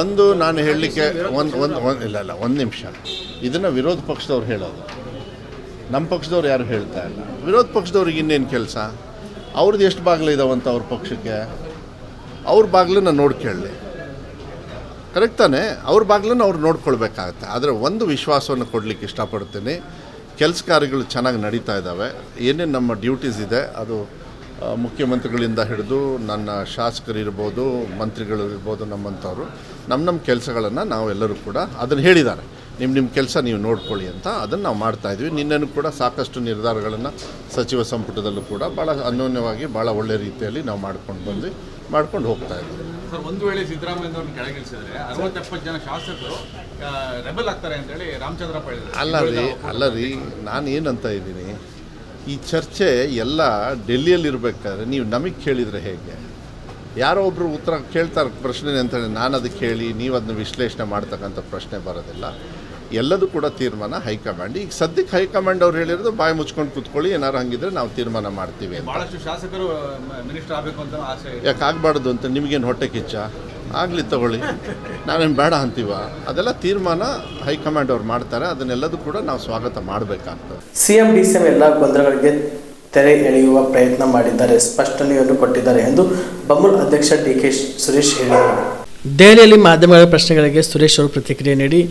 ಒಂದು ನಾನು ಹೇಳಲಿಕ್ಕೆ ಒಂದು ನಿಮಿಷ. ಇದನ್ನು ವಿರೋಧ ಪಕ್ಷದವ್ರು ಹೇಳೋದು, ನಮ್ಮ ಪಕ್ಷದವ್ರು ಯಾರು ಹೇಳ್ತಾ ಇಲ್ಲ. ವಿರೋಧ ಪಕ್ಷದವ್ರಿಗೆ ಇನ್ನೇನು ಕೆಲಸ? ಅವ್ರದ್ದು ಎಷ್ಟು ಬಾಗಿಲು ಇದಾವಂತ ಅವ್ರ ಪಕ್ಷಕ್ಕೆ, ಅವ್ರ ಬಾಗಿಲನ್ನ ನೋಡ್ಕೊಳ್ಳಿ. ಕರೆಕ್ಟ್ ತಾನೇ? ಅವ್ರ ಬಾಗಿಲನ್ನು ಅವ್ರು ನೋಡ್ಕೊಳ್ಬೇಕಾಗತ್ತೆ. ಆದರೆ ಒಂದು ವಿಶ್ವಾಸವನ್ನು ಕೊಡಲಿಕ್ಕೆ ಇಷ್ಟಪಡ್ತೀನಿ, ಕೆಲಸ ಕಾರ್ಯಗಳು ಚೆನ್ನಾಗಿ ನಡೀತಾ ಇದ್ದಾವೆ. ಏನೇನು ನಮ್ಮ ಡ್ಯೂಟೀಸ್ ಇದೆ ಅದು ಮುಖ್ಯಮಂತ್ರಿಗಳಿಂದ ಹಿಡಿದು ನನ್ನ ಶಾಸಕರಿರ್ಬೋದು, ಮಂತ್ರಿಗಳು ಇರ್ಬೋದು, ನಮ್ಮಂಥವ್ರು ನಮ್ಮ ಕೆಲಸಗಳನ್ನು ನಾವೆಲ್ಲರೂ ಕೂಡ ಅದನ್ನು ಹೇಳಿದ್ದಾರೆ. ನಿಮ್ಮ ಕೆಲಸ ನೀವು ನೋಡ್ಕೊಳ್ಳಿ ಅಂತ ಅದನ್ನು ನಾವು ಮಾಡ್ತಾಯಿದ್ವಿ. ನಿನ್ನೆನೂ ಕೂಡ ಸಾಕಷ್ಟು ನಿರ್ಧಾರಗಳನ್ನು ಸಚಿವ ಸಂಪುಟದಲ್ಲೂ ಕೂಡ ಭಾಳ ಅನ್ಯೋನ್ಯವಾಗಿ ಭಾಳ ಒಳ್ಳೆಯ ರೀತಿಯಲ್ಲಿ ನಾವು ಮಾಡ್ಕೊಂಡು ಹೋಗ್ತಾ ಇದ್ದೀವಿ. ಸರ್, ಒಂದು ವೇಳೆ ಸಿದ್ದರಾಮಯ್ಯ ಕೆಳಗಿಳಿಸಿದ್ರೆ 60-70 ಜನ ಶಾಸಕರು ರೆಬಲ್ ಆಗ್ತಾರೆ ಅಂತೇಳಿ ರಾಮಚಂದ್ರಪ್ಪ ಹೇಳಿದ್ದಾರೆ. ಅಲ್ಲ ರೀ, ನಾನು ಏನಂತ ಇದ್ದೀನಿ, ಈ ಚರ್ಚೆ ಎಲ್ಲ ಡೆಲ್ಲಿಯಲ್ಲಿರಬೇಕಾದ್ರೆ ನೀವು ನಮಗೆ ಕೇಳಿದರೆ ಹೇಗೆ? ಯಾರೋ ಒಬ್ಬರು ಉತ್ತರ ಕೇಳ್ತಾರೆ ಪ್ರಶ್ನೆ ಅಂತೇಳಿ ನಾನು ಅದಕ್ಕೆ ಹೇಳಿ ನೀವು ಅದನ್ನ ವಿಶ್ಲೇಷಣೆ ಮಾಡ್ತಕ್ಕಂಥ ಪ್ರಶ್ನೆ ಬರೋದಿಲ್ಲ. ಎಲ್ಲದೂ ಕೂಡ ತೀರ್ಮಾನ ಹೈಕಮಾಂಡ್. ಈಗ ಸದ್ಯಕ್ಕೆ ಹೈಕಮಾಂಡ್ ಅವ್ರು ಹೇಳಿರೋದು ಬಾಯಿ ಮುಚ್ಕೊಂಡು ಕೂತ್ಕೊಳ್ಳಿ, ಏನಾರು ಹಂಗಿದ್ರೆ ನಾವು ತೀರ್ಮಾನ ಮಾಡ್ತೀವಿ ಅಂತ. ಬಹಳಷ್ಟು ಶಾಸಕರು ಮಿನಿಸ್ಟರ್ ಆಗಬೇಕು ಅಂತ ಆಸೆ. ಯಾಕೆ ಆಗಬಾರ್ದು ಅಂತ ನಿಮಗೇನು ಹೊಟ್ಟೆ ಕಿಚ್ಚ? ಆಗಲಿ ತಗೊಳ್ಳಿ, ನಾವೇನು ಬೇಡ ಅಂತೀವ? ಅದೆಲ್ಲ ತೀರ್ಮಾನ ಹೈಕಮಾಂಡ್ ಅವ್ರು ಮಾಡ್ತಾರೆ. ಅದನ್ನೆಲ್ಲದೂ ಕೂಡ ನಾವು ಸ್ವಾಗತ ಮಾಡಬೇಕಾಗ್ತದೆ. CM DCM ಎಲ್ಲ ಗೊಂದಲಗಳಿಗೆ ತೆರೆ ಎಳೆಯುವ ಪ್ರಯತ್ನ ಮಾಡಿದ್ದಾರೆ, ಸ್ಪಷ್ಟನೆಯನ್ನು ಕೊಟ್ಟಿದ್ದಾರೆ ಎಂದು ಬಮೂಲ್ ಅಧ್ಯಕ್ಷ DK ಸುರೇಶ್ ಹೇಳಿದರು. ದೆಹಲಿಯಲ್ಲಿ ಮಾಧ್ಯಮಗಳ ಪ್ರಶ್ನೆಗಳಿಗೆ ಸುರೇಶ್ ಅವರು ಪ್ರತಿಕ್ರಿಯೆ ನೀಡಿ,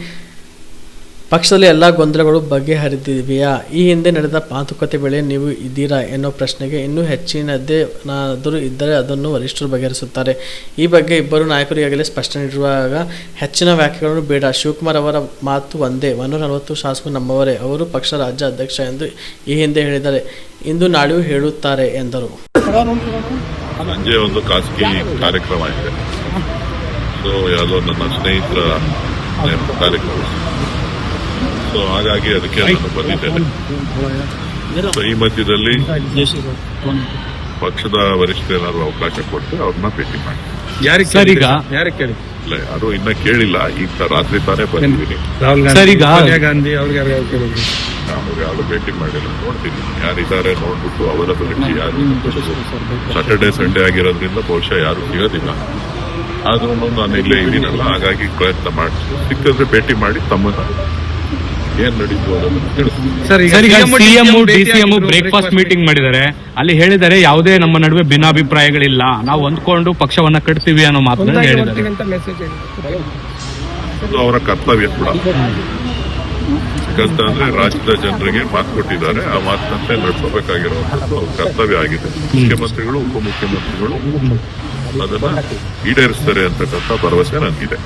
ಪಕ್ಷದಲ್ಲಿ ಎಲ್ಲ ಗೊಂದಲಗಳು ಬಗೆಹರಿದಿವೆಯಾ? ಈ ಹಿಂದೆ ನಡೆದ ಮಾತುಕತೆ ವೇಳೆ ನೀವು ಇದ್ದೀರಾ ಎನ್ನೋ ಪ್ರಶ್ನೆಗೆ ಇನ್ನೂ ಹೆಚ್ಚಿನದೇನಾದರೂ ಇದ್ದರೆ ಅದನ್ನು ವರಿಷ್ಠರು ಬಗೆಹರಿಸುತ್ತಾರೆ. ಈ ಬಗ್ಗೆ ಇಬ್ಬರು ನಾಯಕರು ಈಗಾಗಲೇ ಸ್ಪಷ್ಟನೆ ನೀಡಿರುವಾಗ ಹೆಚ್ಚಿನ ವ್ಯಾಖ್ಯೆಗಳನ್ನು ಬೇಡ. ಶಿವಕುಮಾರ್ ಅವರ ಮಾತು ಒಂದೇ, 140 ಶಾಸಕರು ನಮ್ಮವರೇ, ಅವರು ಪಕ್ಷ ರಾಜ್ಯ ಅಧ್ಯಕ್ಷ ಎಂದು ಈ ಹಿಂದೆ ಹೇಳಿದ್ದಾರೆ, ಇಂದು ನಾಳೆಯೂ ಹೇಳುತ್ತಾರೆ ಎಂದರು. ಸಂಜೆ ಒಂದು ಖಾಸಗಿ ಕಾರ್ಯಕ್ರಮ ಇದೆ. ಸೊ ಯಾವುದೋ ನನ್ನ ಸ್ನೇಹಿತರ ಕಾರ್ಯಕ್ರಮ. ಸೊ ಹಾಗಾಗಿ ಅದಕ್ಕೆ ನಾನು ಬಂದಿದ್ದೇನೆ. ಸೊ ಈ ಮಧ್ಯದಲ್ಲಿ ಪಕ್ಷದ ವರಿಷ್ಠರು ಏನಾದ್ರು ಅವಕಾಶ ಕೊಟ್ಟರೆ ಅವ್ರನ್ನ ಭೇಟಿ ಮಾಡಿ. ಇಲ್ಲ, ಯಾರು ಇನ್ನ ಕೇಳಿಲ್ಲ. ಈಗ ರಾತ್ರಿ ತಾನೇ ಬಂದಿದ್ದೀನಿ. ಅವ್ರು ಯಾರು ಭೇಟಿ ಮಾಡಿಲ್ಲ, ನೋಡ್ತೀನಿ ಯಾರಿದ್ದಾರೆ ನೋಡ್ಬಿಟ್ಟು ಅವೈಲಬಿಲಿಟಿ ಯಾರು. ಸಾಟರ್ಡೆ ಸಂಡೇ ಆಗಿರೋದ್ರಿಂದ ಬಹುಶಃ ಯಾರು ಸಿಗೋದಿಲ್ಲ. ಆದ್ರೂ ನಾನು ಇಲ್ಲೇ ಇದ್ದೀನಲ್ಲ, ಹಾಗಾಗಿ ಪ್ರಯತ್ನ ಮಾಡ್ತೀನಿ. ಸಿಕ್ಕಿದ್ರೆ ಭೇಟಿ ಮಾಡಿ ತಮ್ಮನ್ನ ಏನ್ ನಡೀತು ಅದನ್ನು ತಿಳಿಸ್ತೀನಿ. CM DCM ಬ್ರೇಕ್ಫಾಸ್ಟ್ ಮೀಟಿಂಗ್ ಮಾಡಿದ್ದಾರೆ. ಅಲ್ಲಿ ಹೇಳಿದ್ದಾರೆ ಯಾವುದೇ ನಮ್ಮ ನಡುವೆ ಭಿನ್ನಾಭಿಪ್ರಾಯಗಳಿಲ್ಲ, ನಾವು ಹೊಂದ್ಕೊಂಡು ಪಕ್ಷವನ್ನ ಕಟ್ತೀವಿ ಅನ್ನೋ ಮಾತನ್ನ ಹೇಳಿದ್ದಾರೆ. ಅವರ ಕರ್ತವ್ಯ ಕೂಡ. ಯಾಕಂತಂದ್ರೆ ರಾಜ್ಯದ ಜನರಿಗೆ ಮಾತು ಕೊಟ್ಟಿದ್ದಾರೆ, ಆ ಮಾತಿನಂತೆ ನಡೆಸಬೇಕಾಗಿರುವಂತದ್ದು ಅವ್ರ ಕರ್ತವ್ಯ ಆಗಿದೆ. ಮುಖ್ಯಮಂತ್ರಿಗಳು ಉಪಮುಖ್ಯಮಂತ್ರಿಗಳು ಅದನ್ನ ಈಡೇರಿಸ್ತಾರೆ ಅಂತಕ್ಕಂಥ ಭರವಸೆ ನನಗಿದೆ.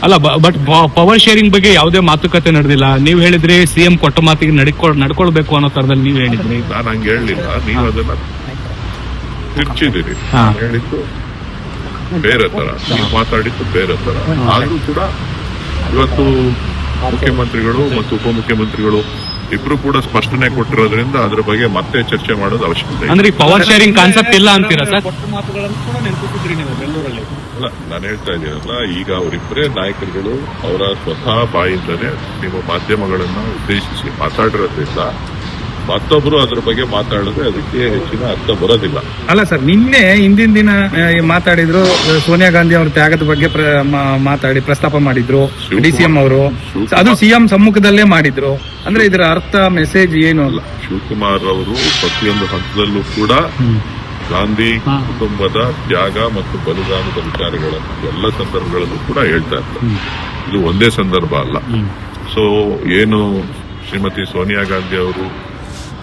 ಅಲ್ಲ, ಬಟ್ ಪವರ್ ಶೇರಿಂಗ್ ಬಗ್ಗೆ ಯಾವುದೇ ಮಾತುಕತೆ ನಡೆದಿಲ್ಲ. ನೀವು ಹೇಳಿದ್ರಿ CM ಕೊಟ್ಟ ಮಾತಿಗೆ ನಡ್ಕೊಳ್ಬೇಕು ಅನ್ನೋ ತರದಲ್ಲಿ ನೀವು ಹೇಳಿದ್ರಿ. ನಾನು ಹಂಗೆ ಹೇಳಲಿಲ್ಲ, ನೀವು ಅದನ್ನ ತಿರ್ಚಿದಿರಿ. ಹೇಳಿದ್ದು ಬೇರೆ ತರ, ನೀವು ಮಾತಾಡಿದ್ದು ಬೇರೆ ತರ. ಆದ್ರೂ ಕೂಡ ಇವತ್ತು ಮುಖ್ಯಮಂತ್ರಿಗಳು ಮತ್ತು ಉಪಮುಖ್ಯಮಂತ್ರಿಗಳು ಇಬ್ರು ಕೂಡ ಸ್ಪಷ್ಟನೆ ಕೊಟ್ಟಿರೋದ್ರಿಂದ ಅದ್ರ ಬಗ್ಗೆ ಮತ್ತೆ ಚರ್ಚೆ ಮಾಡೋದು ಅವಶ್ಯಕತೆ ಅಂದ್ರೆ ಈ ಪವರ್ ಶೇರಿಂಗ್ ಕಾನ್ಸೆಪ್ಟ್ ಇಲ್ಲ ಅಂತೀರಾ ಸರ್? ಅಲ್ಲ, ನಾನು ಹೇಳ್ತಾ ಇದ್ದೀನಲ್ಲ, ಈಗ ಅವರಿಬ್ಬರೇ ನಾಯಕರುಗಳು ಅವರ ಸ್ವತಃ ಬಾಯಿಂದಲೇ ನೀವು ಮಾಧ್ಯಮಗಳನ್ನ ಉದ್ದೇಶಿಸಿ ಮಾತಾಡಿರೋದ್ರಿಂದ ಮತ್ತೊಬ್ರು ಅದ್ರ ಬಗ್ಗೆ ಮಾತಾಡಿದ್ರೆ ಅದಕ್ಕೆ ಹೆಚ್ಚಿನ ಅರ್ಥ ಬರೋದಿಲ್ಲ. ಅಲ್ಲ ಸರ್, ನಿನ್ನೆ ಹಿಂದಿನ ದಿನ ಮಾತಾಡಿದ್ರು, ಸೋನಿಯಾ ಗಾಂಧಿ ಅವ್ರ ತ್ಯಾಗದ ಬಗ್ಗೆ ಮಾತಾಡಿ ಪ್ರಸ್ತಾಪ ಮಾಡಿದ್ರು DCM ಅವರು, ಅದು CM ಸಮ್ಮುಖದಲ್ಲೇ ಮಾಡಿದ್ರು. ಅಂದ್ರೆ ಇದರ ಅರ್ಥ ಮೆಸೇಜ್ ಏನು ಅಲ್ಲ. ಶಿವಕುಮಾರ್ ಅವರು ಪ್ರತಿಯೊಂದು ಹಂತದಲ್ಲೂ ಕೂಡ ಗಾಂಧಿ ಕುಟುಂಬದ ತ್ಯಾಗ ಮತ್ತು ಬಲಿದಾನದ ವಿಚಾರಗಳನ್ನು ಎಲ್ಲ ಸಂದರ್ಭಗಳಲ್ಲೂ ಕೂಡ ಹೇಳ್ತಾ ಇರ್ತಾರೆ. ಇದು ಒಂದೇ ಸಂದರ್ಭ ಅಲ್ಲ. ಸೊ ಏನು ಶ್ರೀಮತಿ ಸೋನಿಯಾ ಗಾಂಧಿ ಅವರು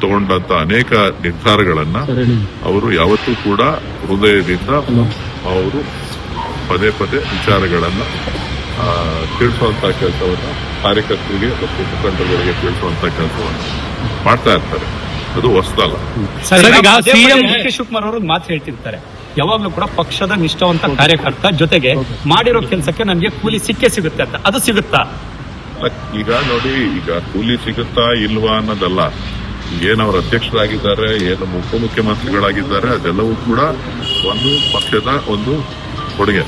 ತಗೊಂಡಂತ ಅನೇಕ ನಿರ್ಧಾರಗಳನ್ನ ಅವರು ಯಾವತ್ತೂ ಕೂಡ ಹೃದಯದಿಂದ ಅವರು ಪದೇ ಪದೇ ವಿಚಾರಗಳನ್ನ ತಿಳಿಸುವಂತ ಕೆಲಸವನ್ನ ಕಾರ್ಯಕರ್ತರಿಗೆ ಮತ್ತು ಮುಖಂಡರುಗಳಿಗೆ ತಿಳಿಸುವಂತ ಕೆಲಸವನ್ನ ಮಾಡ್ತಾ ಇರ್ತಾರೆ. ಅದು ಹೊಸದಲ್ಲ. ಸಿಎಂ ಶಿವಕುಮಾರ್ ಅವರು ಮಾತು ಹೇಳ್ತಿರ್ತಾರೆ, ಯಾವಾಗ್ಲೂ ಕೂಡ ಪಕ್ಷದ ನಿಷ್ಠಾವಂತ ಕಾರ್ಯಕರ್ತ, ಜೊತೆಗೆ ಮಾಡಿರೋ ಕೆಲಸಕ್ಕೆ ನನಗೆ ಕೂಲಿ ಸಿಕ್ಕೇ ಸಿಗುತ್ತೆ ಅಂತ. ಅದು ಸಿಗುತ್ತಾ? ಈಗ ನೋಡಿ, ಈಗ ಕೂಲಿ ಸಿಗುತ್ತಾ ಇಲ್ವಾ ಅನ್ನೋದಲ್ಲ. ಏನವ್ರ ಅಧ್ಯಕ್ಷರಾಗಿದ್ದಾರೆ, ಏನು ಉಪಮುಖ್ಯಮಂತ್ರಿಗಳಾಗಿದ್ದಾರೆ, ಅದೆಲ್ಲವೂ ಕೂಡ ಒಂದು ಪಕ್ಷದ ಒಂದು ಕೊಡುಗೆ.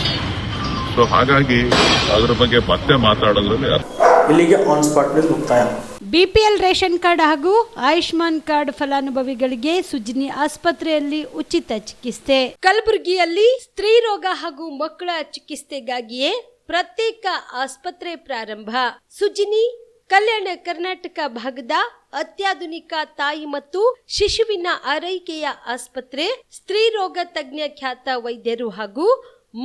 ಸೊ ಹಾಗಾಗಿ ಅದರ ಬಗ್ಗೆ ಮತ್ತೆ ಮಾತಾಡೋದ್ರಲ್ಲಿ ಇಲ್ಲಿಗೆ ಆನ್ ಸ್ಪಾಟ್ ನ್ಯೂಸ್ ಮುಕ್ತಾಯ. BPL ರೇಷನ್ ಕಾರ್ಡ್ ಹಾಗೂ ಆಯುಷ್ಮಾನ್ ಕಾರ್ಡ್ ಫಲಾನುಭವಿಗಳಿಗೆ ಸುಜಿನಿ ಆಸ್ಪತ್ರೆಯಲ್ಲಿ ಉಚಿತ ಚಿಕಿತ್ಸೆ. ಕಲಬುರಗಿಯಲ್ಲಿ ಸ್ತ್ರೀ ರೋಗ ಹಾಗೂ ಮಕ್ಕಳ ಚಿಕಿತ್ಸೆಗಾಗಿಯೇ ಪ್ರತ್ಯೇಕ ಆಸ್ಪತ್ರೆ ಪ್ರಾರಂಭ. ಸುಜಿನಿ ಕಲ್ಯಾಣ ಕರ್ನಾಟಕ ಭಾಗದ ಅತ್ಯಾಧುನಿಕ ತಾಯಿ ಮತ್ತು ಶಿಶುವಿನ ಆರೈಕೆಯ ಆಸ್ಪತ್ರೆ. ಸ್ತ್ರೀ ರೋಗ ತಜ್ಞ ಖ್ಯಾತ ವೈದ್ಯರು ಹಾಗೂ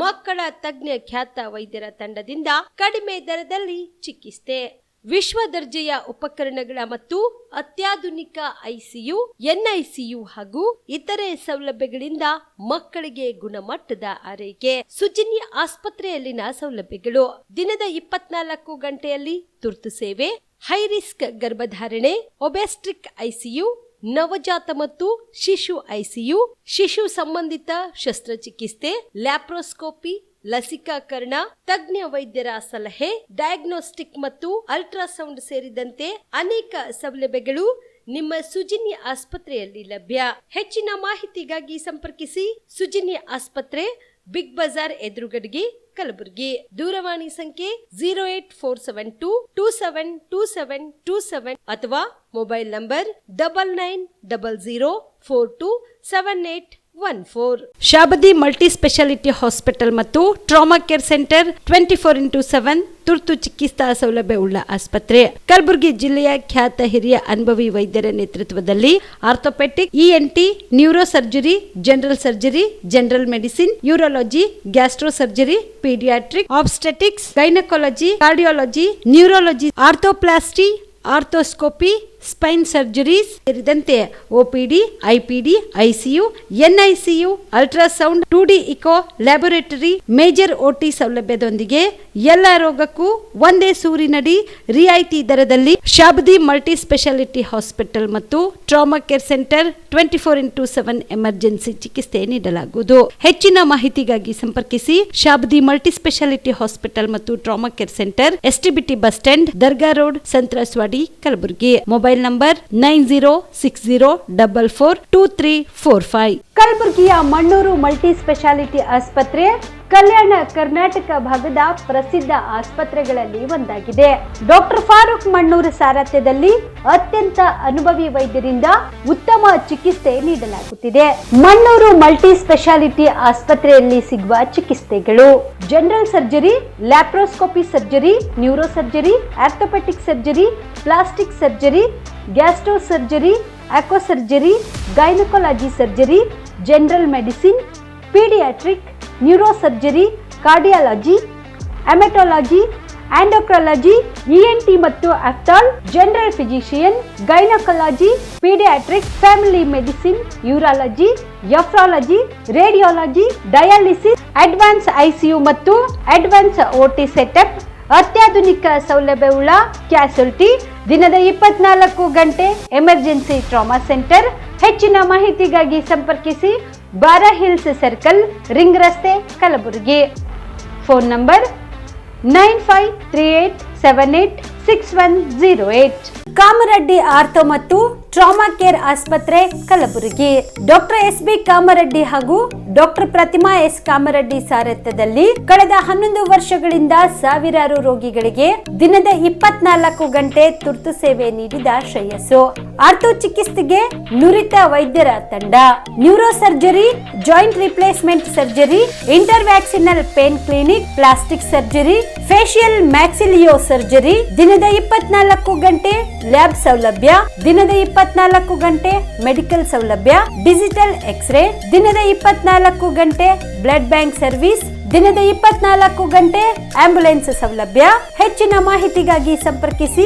ಮಕ್ಕಳ ತಜ್ಞ ಖ್ಯಾತ ವೈದ್ಯರ ತಂಡದಿಂದ ಕಡಿಮೆ ದರದಲ್ಲಿ ಚಿಕಿತ್ಸೆ. ವಿಶ್ವ ದರ್ಜೆಯ ಉಪಕರಣಗಳ ಮತ್ತು ಅತ್ಯಾಧುನಿಕ ICU, NICU ಹಾಗೂ ಇತರೆ ಸೌಲಭ್ಯಗಳಿಂದ ಮಕ್ಕಳಿಗೆ ಗುಣಮಟ್ಟದ ಆರೈಕೆ. ಸುಜಿನಿ ಆಸ್ಪತ್ರೆಯಲ್ಲಿನ ಸೌಲಭ್ಯಗಳು: ದಿನದ 24 ಗಂಟೆಯಲ್ಲಿ ತುರ್ತು ಸೇವೆ, ಹೈ ರಿಸ್ಕ್ ಗರ್ಭಧಾರಣೆ, ಒಬೆಸ್ಟ್ರಿಕ್ ICU, ನವಜಾತ ಮತ್ತು ಶಿಶು ICU, ಶಿಶು ಸಂಬಂಧಿತ ಶಸ್ತ್ರಚಿಕಿತ್ಸೆ, ಲ್ಯಾಪ್ರೋಸ್ಕೋಪಿ, ಲಸಿಕಾಕರಣ, ತಜ್ಞ ವೈದ್ಯರ ಸಲಹೆ, ಡಯಾಗ್ನೋಸ್ಟಿಕ್ ಮತ್ತು ಅಲ್ಟ್ರಾಸೌಂಡ್ ಸೇರಿದಂತೆ ಅನೇಕ ಸೌಲಭ್ಯಗಳು ನಿಮ್ಮ ಸುಜಿನಿ ಆಸ್ಪತ್ರೆಯಲ್ಲಿ ಲಭ್ಯ. ಹೆಚ್ಚಿನ ಮಾಹಿತಿಗಾಗಿ ಸಂಪರ್ಕಿಸಿ ಸುಜಿನಿ ಆಸ್ಪತ್ರೆ, ಬಿಗ್ ಬಜಾರ್ ಎದುರುಗಡೆಗೆ, ಕಲಬುರಗಿ. ದೂರವಾಣಿ ಸಂಖ್ಯೆ 08472272727 ಅಥವಾ mobile number 9900427814. Shabadi multi speciality hospital ಮತ್ತು ಟ್ರಾಮಾ ಕೇರ್ ಸೆಂಟರ್ 24x7 ತುರ್ತು ಚಿಕಿತ್ಸಾ ಸೌಲಭ್ಯ ಉಳ್ಳ ಆಸ್ಪತ್ರೆ. ಕಲಬುರಗಿ ಜಿಲ್ಲೆಯ ಖ್ಯಾತ ಹಿರಿಯ ಅನುಭವಿ ವೈದ್ಯರ ನೇತೃತ್ವದಲ್ಲಿ orthopaedic, ENT, neuro surgery, general surgery, general medicine, urology, gastro surgery, paediatric, obstetrics, gynaecology, cardiology, neurology, arthroplasty, arthroscopy, spine surgeries ಸೇರಿದಂತೆ OPD, IPD, ICU, NICU, ultrasound, 2D echo, laboratory, major OT ಸೌಲಭ್ಯದೊಂದಿಗೆ ಎಲ್ಲ ರೋಗಕ್ಕೂ ಒಂದೇ ಸೂರಿನಡಿ ರಿಯಾಯಿತಿ ದರದಲ್ಲಿ ಶಾಬದಿ ಮಲ್ಟಿ ಸ್ಪೆಷಾಲಿಟಿ ಹಾಸ್ಪಿಟಲ್ ಮತ್ತು trauma care centre 24x7 emergency ಚಿಕಿತ್ಸೆ ನೀಡಲಾಗುವುದು. ಹೆಚ್ಚಿನ ಮಾಹಿತಿಗಾಗಿ ಸಂಪರ್ಕಿಸಿ ಶಾಬದಿ ಮಲ್ಟಿ ಸ್ಪೆಷಾಲಿಟಿ ಹಾಸ್ಪಿಟಲ್ ಮತ್ತು trauma care centre, STBT bus stand, Dargah road, ಸಂತ್ರಸ್ವಾಡಿ, Kalaburagi. Mobile number 9060442345. ಕಲಬುರಗಿಯ ಮಣ್ಣೂರು ಮಲ್ಟಿ ಸ್ಪೆಷಾಲಿಟಿ ಆಸ್ಪತ್ರೆ ಕಲ್ಯಾಣ ಕರ್ನಾಟಕ ಭಾಗದ ಪ್ರಸಿದ್ಧ ಆಸ್ಪತ್ರೆಗಳಲ್ಲಿ ಒಂದಾಗಿದೆ. ಡಾಕ್ಟರ್ ಫಾರೂಕ್ ಮಣ್ಣೂರು ಸಾರಥ್ಯದಲ್ಲಿ ಅತ್ಯಂತ ಅನುಭವಿ ವೈದ್ಯರಿಂದ ಉತ್ತಮ ಚಿಕಿತ್ಸೆ ನೀಡಲಾಗುತ್ತಿದೆ. ಮಣ್ಣೂರು ಮಲ್ಟಿ ಸ್ಪೆಷಾಲಿಟಿ ಆಸ್ಪತ್ರೆಯಲ್ಲಿ ಸಿಗುವ ಚಿಕಿತ್ಸೆಗಳು: general surgery, laparoscopy surgery, neuro surgery, orthopaedic surgery, plastic surgery, gastro surgery, aqua surgery, gynaecology surgery, general medicine, paediatric, neuro surgery, cardiology, haematology, endocrinology, ENT ಮತ್ತು ophthal, general physician, gynaecology, paediatric, family medicine, urology, nephrology, radiology, dialysis, advance ICU ಮತ್ತು advance OT setup, ಅತ್ಯಾಧುನಿಕ ಸೌಲಭ್ಯವುಳ್ಳ ಕ್ಯಾಸುಲಿಟಿ, ದಿನದ 24 ಗಂಟೆ emergency trauma centre. ಹೆಚ್ಚಿನ ಮಾಹಿತಿಗಾಗಿ ಸಂಪರ್ಕಿಸಿ ಬಾರಾ hills circle, ring ರಸ್ತೆ, Kalaburagi. Phone number 9538786108. Kamareddy ortho ಮತ್ತು ಟ್ರಾಮಾ ಕೇರ್ ಆಸ್ಪತ್ರೆ ಕಲಬುರಗಿ. ಡಾಕ್ಟರ್ SB ಕಾಮರೆಡ್ಡಿ ಹಾಗೂ ಡಾಕ್ಟರ್ ಪ್ರತಿಮಾ S ಕಾಮರೆಡ್ಡಿ ಸಾರಥ್ಯದಲ್ಲಿ ಕಳೆದ 11 ವರ್ಷಗಳಿಂದ ಸಾವಿರಾರು ರೋಗಿಗಳಿಗೆ ದಿನದ 24 ಗಂಟೆ ತುರ್ತು ಸೇವೆ ನೀಡಿದ ಶ್ರೇಯಸ್ಸು. ಆರ್ಥೋ ಚಿಕಿತ್ಸೆಗೆ ನುರಿತ ವೈದ್ಯರ ತಂಡ, neuro surgery, joint replacement surgery, interventional pain clinic, plastic surgery, facial maxillo surgery, ದಿನದ 24 ಗಂಟೆ ಲ್ಯಾಬ್ ಸೌಲಭ್ಯ, ದಿನದ 24 ಗಂಟೆ ಮೆಡಿಕಲ್ ಸೌಲಭ್ಯ, ಡಿಜಿಟಲ್ ಎಕ್ಸ್ರೇ, ದಿನದ 24 ಗಂಟೆ ಬ್ಲಡ್ ಬ್ಯಾಂಕ್ ಸರ್ವಿಸ್, ದಿನದ 24 ಗಂಟೆ ಆಂಬ್ಯುಲೆನ್ಸ್ ಸೌಲಭ್ಯ. ಹೆಚ್ಚಿನ ಮಾಹಿತಿಗಾಗಿ ಸಂಪರ್ಕಿಸಿ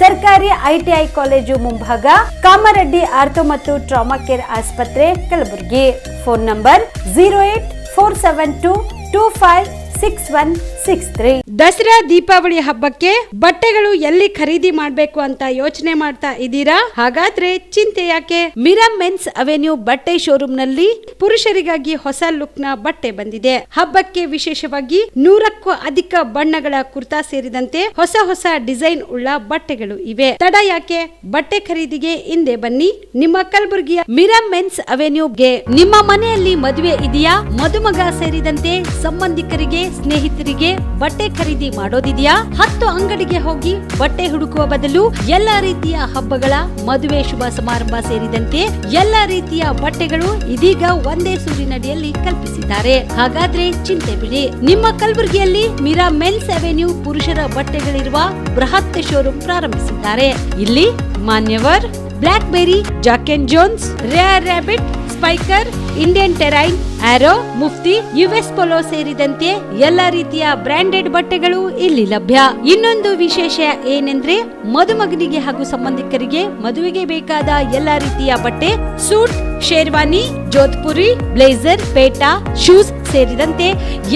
ಸರ್ಕಾರಿ ITI ಕಾಲೇಜು ಮುಂಭಾಗ, ಕಾಮರೆಡ್ಡಿ ಆರ್ಥೋ ಮತ್ತು ಟ್ರಾಮಾ ಕೇರ್ ಆಸ್ಪತ್ರೆ ಕಲಬುರಗಿ. Phone number 08472256163. ದಸರಾ ದೀಪಾವಳಿ ಹಬ್ಬಕ್ಕೆ ಬಟ್ಟೆಗಳು ಎಲ್ಲಿ ಖರೀದಿ ಮಾಡಬೇಕು ಅಂತ ಯೋಚನೆ ಮಾಡ್ತಾ ಇದ್ದೀರಾ? ಹಾಗಾದ್ರೆ ಚಿಂತೆ ಯಾಕೆ? ಮಿರಾ ಮೆನ್ಸ್ ಅವೆನ್ಯೂ ಬಟ್ಟೆ ಶೋರೂಮ್ ನಲ್ಲಿ ಪುರುಷರಿಗಾಗಿ ಹೊಸ ಲುಕ್ ನ ಬಟ್ಟೆ ಬಂದಿದೆ. ಹಬ್ಬಕ್ಕೆ ವಿಶೇಷವಾಗಿ 100ಕ್ಕೂ ಅಧಿಕ ಬಣ್ಣಗಳ ಕುರ್ತಾ ಸೇರಿದಂತೆ ಹೊಸ ಹೊಸ ಡಿಸೈನ್ ಉಳ್ಳ ಬಟ್ಟೆಗಳು ಇವೆ. ತಡ ಯಾಕೆ? ಬಟ್ಟೆ ಖರೀದಿಗೆ ಹಿಂದೆ ಬನ್ನಿ ನಿಮ್ಮ ಕಲಬುರಗಿಯ ಮಿರಾ ಮೆನ್ಸ್ ಅವೆನ್ಯೂಗೆ. ನಿಮ್ಮ ಮನೆಯಲ್ಲಿ ಮದುವೆ ಇದೆಯಾ? ಮದುಮಗ ಸೇರಿದಂತೆ ಸಂಬಂಧಿಕರಿಗೆ, ಸ್ನೇಹಿತರಿಗೆ ಬಟ್ಟೆ ಖರೀದಿ ಮಾಡೋದಿದೆಯಾ? 10 ಅಂಗಡಿಗೆ ಹೋಗಿ ಬಟ್ಟೆ ಹುಡುಕುವ ಬದಲು ಎಲ್ಲಾ ರೀತಿಯ ಹಬ್ಬಗಳ, ಮದುವೆ, ಶುಭ ಸಮಾರಂಭ ಸೇರಿದಂತೆ ಎಲ್ಲಾ ರೀತಿಯ ಬಟ್ಟೆಗಳು ಇದೀಗ ಒಂದೇ ಸೂರಿನಡಿಯಲ್ಲಿ ಕಲ್ಪಿಸಿದ್ದಾರೆ. ಹಾಗಾದ್ರೆ ಚಿಂತೆ ಬಿಡಿ, ನಿಮ್ಮ ಕಲಬುರಗಿಯಲ್ಲಿ ಮಿರಾ ಮೆನ್ಸ್ ಅವೆನ್ಯೂ ಪುರುಷರ ಬಟ್ಟೆಗಳಿರುವ ಬೃಹತ್ ಶೋರೂಮ್ ಪ್ರಾರಂಭಿಸಿದ್ದಾರೆ. ಇಲ್ಲಿ Manyavar, Blackberry, Jack and Jones, Rare Rabbit, Spykar, Indian Terrain, Arrow, Mufti, US Polo ಸೇರಿದಂತೆ ಎಲ್ಲಾ ರೀತಿಯ ಬ್ರಾಂಡೆಡ್ ಬಟ್ಟೆಗಳು ಇಲ್ಲಿ ಲಭ್ಯ. ಇನ್ನೊಂದು ವಿಶೇಷ ಏನೆಂದ್ರೆ ಮದುಮಗನಿಗೆ ಹಾಗೂ ಸಂಬಂಧಿಕರಿಗೆ ಮದುವೆಗೆ ಬೇಕಾದ ಎಲ್ಲಾ ರೀತಿಯ ಬಟ್ಟೆ, ಸೂಟ್, ಶೇರ್ವಾನಿ, ಜೋಧ್ಪುರಿ, ಬ್ಲೇಸರ್, ಪೇಟಾ, ಶೂಸ್ ಸೇರಿದಂತೆ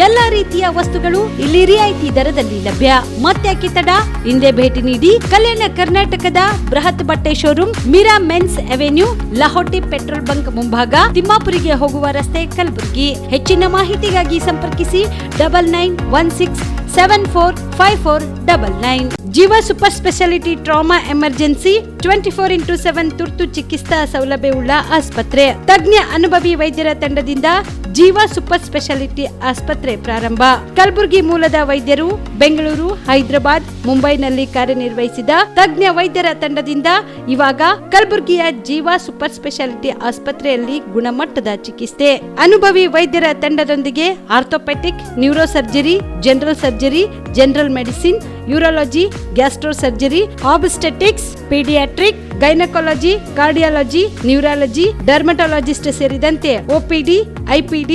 ಎಲ್ಲಾ ರೀತಿಯ ವಸ್ತುಗಳು ಇಲ್ಲಿ ರಿಯಾಯಿತಿ ದರದಲ್ಲಿ ಲಭ್ಯ. ಮತ್ತ್ಯಾಕೆ ತಡ? ಹಿಂದೆ ಭೇಟಿ ನೀಡಿ ಕಲ್ಯಾಣ ಕರ್ನಾಟಕದ ಬೃಹತ್ ಬಟ್ಟೆ showroom Mira men's avenue, Lahoti petrol bunk ಮುಂಭಾಗ, ತಿಮ್ಮಾಪುರಿಗೆ ಹೋಗುವ ರಸ್ತೆ, ಕಲಬುರಗಿ. ಹೆಚ್ಚಿನ ಮಾಹಿತಿಗಾಗಿ ಸಂಪರ್ಕಿಸಿ 9916745499. ಜೀವ super speciality trauma emergency 24x7 ತುರ್ತು ಚಿಕಿತ್ಸಾ ಸೌಲಭ್ಯವುಳ್ಳ ಆಸ್ಪತ್ರೆ. ತಜ್ಞ ಅನುಭವಿ ವೈದ್ಯರ ತಂಡದಿಂದ ಜೀವ ಸೂಪರ್ ಸ್ಪೆಷಾಲಿಟಿ ಆಸ್ಪತ್ರೆ ಪ್ರಾರಂಭ. ಕಲಬುರಗಿ ಮೂಲದ ವೈದ್ಯರು ಬೆಂಗಳೂರು, ಹೈದರಾಬಾದ್, ಮುಂಬೈನಲ್ಲಿ ಕಾರ್ಯನಿರ್ವಹಿಸಿದ ತಜ್ಞ ವೈದ್ಯರ ತಂಡದಿಂದ ಇವಾಗ ಕಲಬುರಗಿಯ ಜೀವ ಸೂಪರ್ ಸ್ಪೆಷಾಲಿಟಿ ಆಸ್ಪತ್ರೆಯಲ್ಲಿ ಗುಣಮಟ್ಟದ ಚಿಕಿತ್ಸೆ. ಅನುಭವಿ ವೈದ್ಯರ ತಂಡದೊಂದಿಗೆ orthopaedic, neuro surgery, general surgery, general medicine, urology, gastro surgery, obstetrics, paediatric, gynaecology, cardiology, neurology, dermatologist ಸೇರಿದಂತೆ OPD, IPD,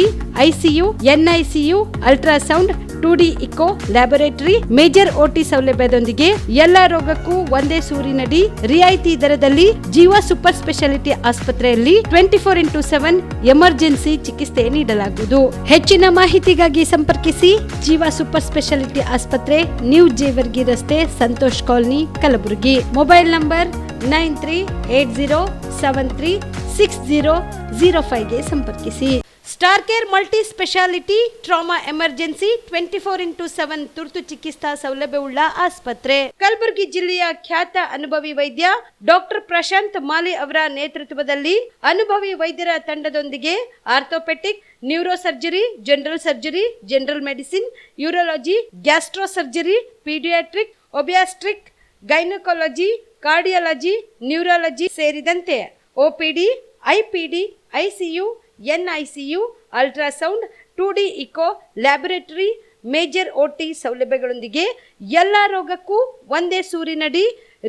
ICU, NICU, ultrasound, 2D echo, laboratory, major OT ಸೌಲಭ್ಯದೊಂದಿಗೆ ಎಲ್ಲಾ ರೋಗಕ್ಕೂ ಒಂದೇ ಸೂರಿನಡಿ ರಿಯಾಯಿತಿ ದರದಲ್ಲಿ ಜೀವ ಸೂಪರ್ ಸ್ಪೆಷಾಲಿಟಿ ಆಸ್ಪತ್ರೆಯಲ್ಲಿ 24x7 ಎಮರ್ಜೆನ್ಸಿ ಚಿಕಿತ್ಸೆ ನೀಡಲಾಗುವುದು. ಹೆಚ್ಚಿನ ಮಾಹಿತಿಗಾಗಿ ಸಂಪರ್ಕಿಸಿ ಜೀವ ಸೂಪರ್ ಸ್ಪೆಷಾಲಿಟಿ ಆಸ್ಪತ್ರೆ, ನ್ಯೂ ಜೇವರ್ಗಿ ರಸ್ತೆ, Santosh colony, Kalaburagi. Mobile number 9380736005 ಗೆ ಸಂಪರ್ಕಿಸಿ. Star care multi speciality trauma emergency 24x7 ತುರ್ತು ಚಿಕಿತ್ಸಾ ಸೌಲಭ್ಯವುಳ್ಳ ಆಸ್ಪತ್ರೆ. ಕಲಬುರಗಿ ಜಿಲ್ಲೆಯ ಖ್ಯಾತ ಅನುಭವಿ ವೈದ್ಯ ಡಾಕ್ಟರ್ ಪ್ರಶಾಂತ್ ಮಾಲಿ ಅವರ ನೇತೃತ್ವದಲ್ಲಿ ಅನುಭವಿ ವೈದ್ಯರ ತಂಡದೊಂದಿಗೆ orthopaedic, neuro surgery, general surgery, general medicine, urology, gastro surgery, paediatric, obstetric, gynaecology, cardiology, neurology ಸೇರಿದಂತೆ OPD, IPD, ICU, NICU, ultrasound, 2D echo, laboratory, major OT ಸೌಲಭ್ಯಗಳೊಂದಿಗೆ ಎಲ್ಲಾ ರೋಗಕ್ಕೂ ಒಂದೇ ಸೂರಿನಡಿ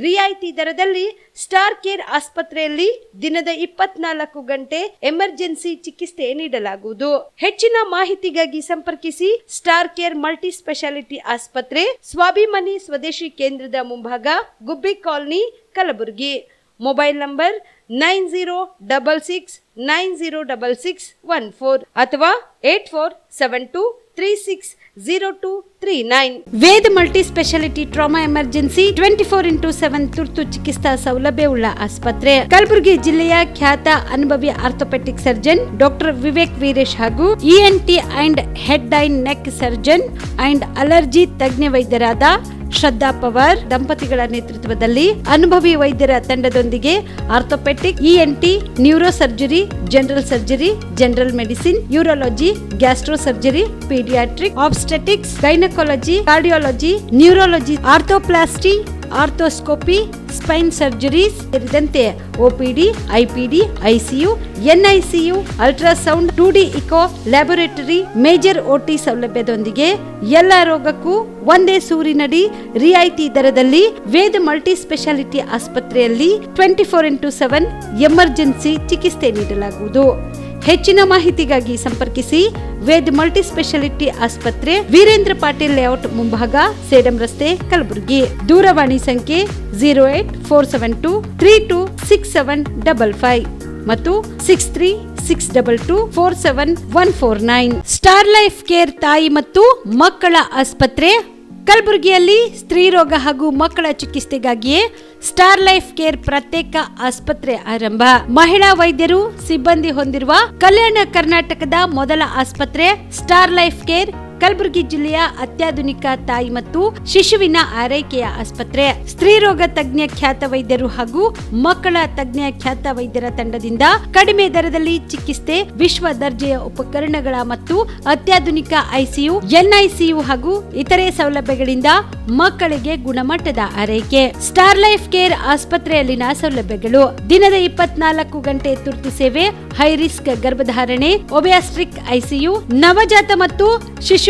ರಿಯಾಯಿತಿ ದರದಲ್ಲಿ ಸ್ಟಾರ್ ಕೇರ್ ಆಸ್ಪತ್ರೆಯಲ್ಲಿ ದಿನದ 24 ಗಂಟೆ ಎಮರ್ಜೆನ್ಸಿ ಚಿಕಿತ್ಸೆ ನೀಡಲಾಗುವುದು. ಹೆಚ್ಚಿನ ಮಾಹಿತಿಗಾಗಿ ಸಂಪರ್ಕಿಸಿ ಸ್ಟಾರ್ ಕೇರ್ ಮಲ್ಟಿ ಸ್ಪೆಷಾಲಿಟಿ ಆಸ್ಪತ್ರೆ, ಸ್ವಾಭಿಮಾನಿ ಸ್ವದೇಶಿ ಕೇಂದ್ರದ ಮುಂಭಾಗ, Gubbi colony, Kalaburagi. Mobile number 9066906614 ಅಥವಾ 8472360239. Veda multi speciality trauma emergency 24x7 ತುರ್ತು ಚಿಕಿತ್ಸಾ ಸೌಲಭ್ಯವುಳ್ಳ ಆಸ್ಪತ್ರೆ. ಕಲಬುರಗಿ ಜಿಲ್ಲೆಯ ಖ್ಯಾತ ಅನುಭವಿ orthopaedic surgeon doctor Vivek Veeresh ಹಾಗೂ ENT and head and neck surgeon and allergy ತಜ್ಞ ವೈದ್ಯರಾದ ಶ್ರದ್ಧಾ ಪವಾರ್ ದಂಪತಿಗಳ ನೇತೃತ್ವದಲ್ಲಿ ಅನುಭವಿ ವೈದ್ಯರ ತಂಡದೊಂದಿಗೆ orthopaedic, ENT, neuro surgery, general surgery, general medicine, urology, gastro surgery, paediatric, obstetrics, gynaecology, cardiology, neurology, arthroplasty, arthroscopy, spine surgeries ಸೇರಿದಂತೆ OPD, IPD, ICU, NICU, ultrasound, 2D echo, laboratory, major OT ಸೌಲಭ್ಯದೊಂದಿಗೆ ಎಲ್ಲ ರೋಗಕ್ಕೂ ಒಂದೇ ಸೂರಿನಡಿ ರಿಯಾಯಿತಿ ದರದಲ್ಲಿ ವೇದ ಮಲ್ಟಿ ಸ್ಪೆಷಾಲಿಟಿ ಆಸ್ಪತ್ರೆಯಲ್ಲಿ 24x7 emergency ಚಿಕಿತ್ಸೆ ನೀಡಲಾಗುವುದು. ಹೆಚ್ಚಿನ ಮಾಹಿತಿಗಾಗಿ ಸಂಪರ್ಕಿಸಿ ವೇದ್ ಮಲ್ಟಿ ಸ್ಪೆಷಾಲಿಟಿ ಆಸ್ಪತ್ರೆ, ವೀರೇಂದ್ರ ಪಾಟೀಲ್ ಲೇಔಟ್ ಮುಂಭಾಗ, ಸೇಡಂ ರಸ್ತೆ, ಕಲಬುರಗಿ. ದೂರವಾಣಿ ಸಂಖ್ಯೆ 08472326755 ಮತ್ತು 6362247149. ಸ್ಟಾರ್ ಲೈಫ್ ಕೇರ್ ತಾಯಿ ಮತ್ತು ಮಕ್ಕಳ ಆಸ್ಪತ್ರೆ ಕಲಬುರಗಿಯಲ್ಲಿ ಸ್ತ್ರೀ ರೋಗ ಹಾಗೂ ಮಕ್ಕಳ ಚಿಕಿತ್ಸೆಗಾಗಿಯೇ ಸ್ಟಾರ್ ಲೈಫ್ ಕೇರ್ ಪ್ರತ್ಯೇಕ ಆಸ್ಪತ್ರೆ ಆರಂಭ. ಮಹಿಳಾ ವೈದ್ಯರು ಸಿಬ್ಬಂದಿ ಹೊಂದಿರುವ ಕಲ್ಯಾಣ ಕರ್ನಾಟಕದ ಮೊದಲ ಆಸ್ಪತ್ರೆ ಸ್ಟಾರ್ ಲೈಫ್ ಕೇರ್ ಕಲಬುರಗಿ ಜಿಲ್ಲೆಯ ಅತ್ಯಾಧುನಿಕ ತಾಯಿ ಮತ್ತು ಶಿಶುವಿನ ಆರೈಕೆಯ ಆಸ್ಪತ್ರೆ. ಸ್ತ್ರೀ ರೋಗ ತಜ್ಞ ಖ್ಯಾತ ವೈದ್ಯರು ಹಾಗೂ ಮಕ್ಕಳ ತಜ್ಞ ಖ್ಯಾತ ವೈದ್ಯರ ತಂಡದಿಂದ ಕಡಿಮೆ ದರದಲ್ಲಿ ಚಿಕಿತ್ಸೆ, ವಿಶ್ವ ದರ್ಜೆಯ ಉಪಕರಣಗಳ ಮತ್ತು ಅತ್ಯಾಧುನಿಕ ICU, NICU ಹಾಗೂ ಇತರೆ ಸೌಲಭ್ಯಗಳಿಂದ ಮಕ್ಕಳಿಗೆ ಗುಣಮಟ್ಟದ ಆರೈಕೆ. ಸ್ಟಾರ್ ಲೈಫ್ ಕೇರ್ ಆಸ್ಪತ್ರೆಯಲ್ಲಿನ ಸೌಲಭ್ಯಗಳು: ದಿನದ 24 ಗಂಟೆ ತುರ್ತು ಸೇವೆ, ಹೈ ರಿಸ್ಕ್ ಗರ್ಭಧಾರಣೆ, ಒಬಿಯಾಸ್ಟ್ರಿಕ್ ICU, ನವಜಾತ ಮತ್ತು ಶಿಶುವಿನ